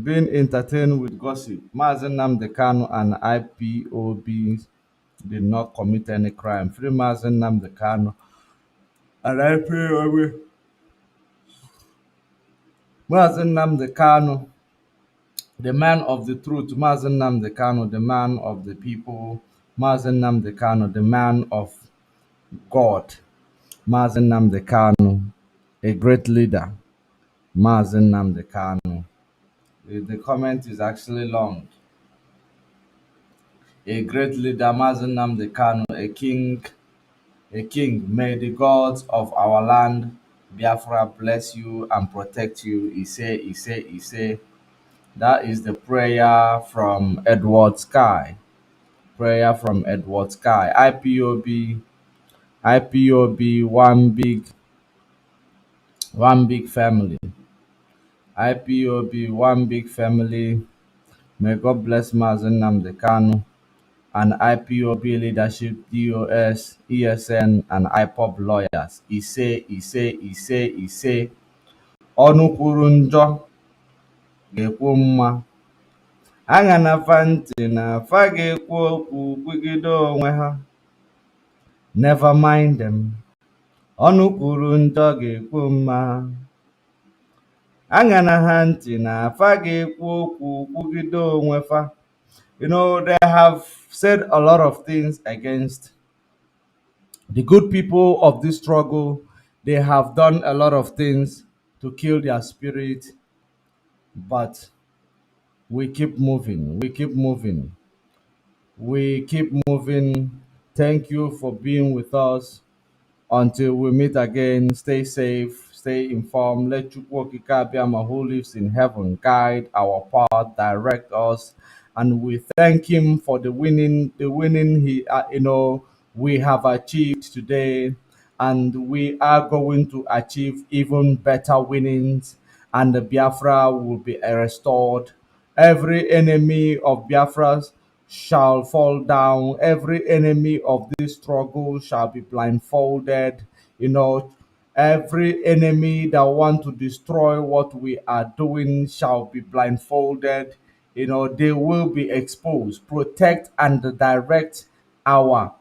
Being entertained with gossip. Mazen Nnamdi Kanu and IPOB did not commit any crime. Free Mazen Nnamdi Kanu and IPOB. Mazen Nnamdi Kanu, the man of the truth. Mazen Nnamdi Kanu, the man of the people. Mazen Nnamdi Kanu, the man of God. Mazen Nnamdi Kanu, a great leader. Mazen Nnamdi Kanu. The comment is actually long. A great leader, Mazen Nnamdi Kanu, a king. May the gods of our land, Biafra, bless you and protect you. He say. That is the prayer from Edward Sky. Prayer from Edward Sky. IPOB, one big family. IPOB, one big family. May God bless Mazen Nnamdi Kanu and IPOB leadership, DOS, ESN, and IPOB lawyers. Ise, ọnụ kwuru njọ ga-ekwu mma. Aṅana fa ntị na fa ga-ekwu okwu kwugide onwe ha. Never mind them. Ọnụ kwuru njọ ga-ekwu mma. Aṅana ha ntị na fa ga-ekwu okwu kwugide onwe fa. You know, they have said a lot of things against the good people of this struggle. They have done a lot of things to kill their spirit, but we keep moving. We keep moving. We keep moving. Thank you for being with us. Until we meet again, stay safe, stay informed. Let Chukwokikabiama, who lives in heaven, guide our path, direct us, and we thank him for the winning we have achieved today, and we are going to achieve even better winnings, and the Biafra will be restored. Every enemy of Biafra's shall fall down. Every enemy of this struggle shall be blindfolded. Every enemy that want to destroy what we are doing shall be blindfolded. They will be exposed. Protect and direct our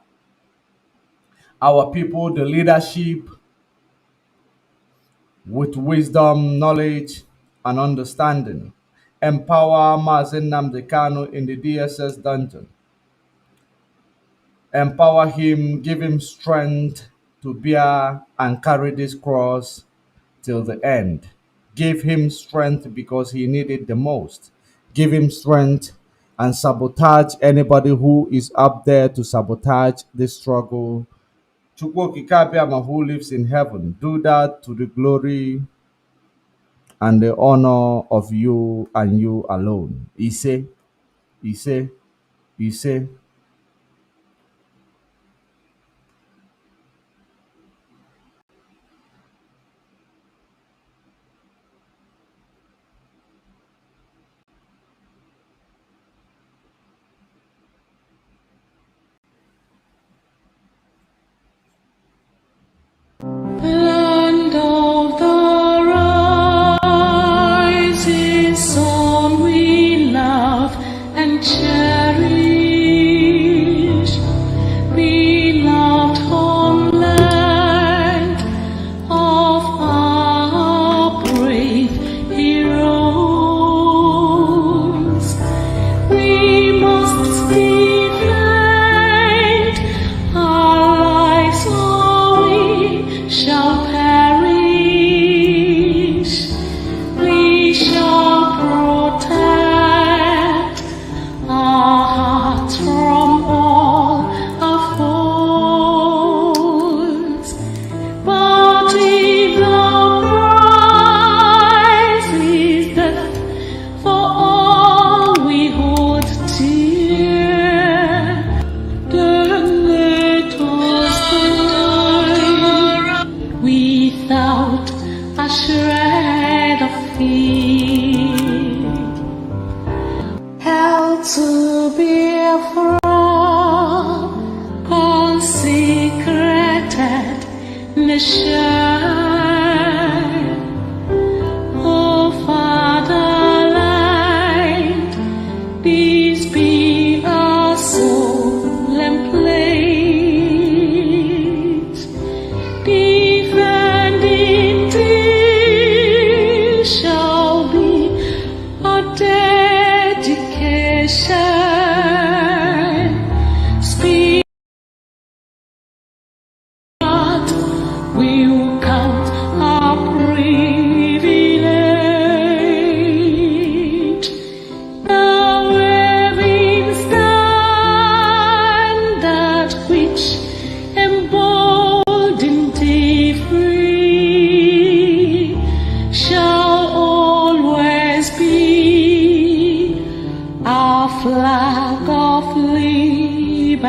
people, the leadership, with wisdom, knowledge, and understanding. Empower Mazen Nnamdi Kanu in the DSS dungeon. Empower him, give him strength to bear and carry this cross till the end. Give him strength because he needed the most. Give him strength and sabotage anybody who is up there to sabotage this struggle. Chukwokikabiama, who lives in heaven, do that to the glory and the honor of you and you alone. Ise, Ise, Ise. Land of the rising sun, we love and cherish. Beloved homeland of our brave heroes. We must defend our lives, or we shall perish. We shall protect our hearts from all our foes. But if the prize is death for all we hold dear, then let us die without a shred of fear. Held to be a consecrated nation. Oh, Fatherland, peace be our solemn place. Defending thee shall be our dedication. Speak not, we'll count our privilege. The waving standard which emboldened thee free shall always be our flag of liberty.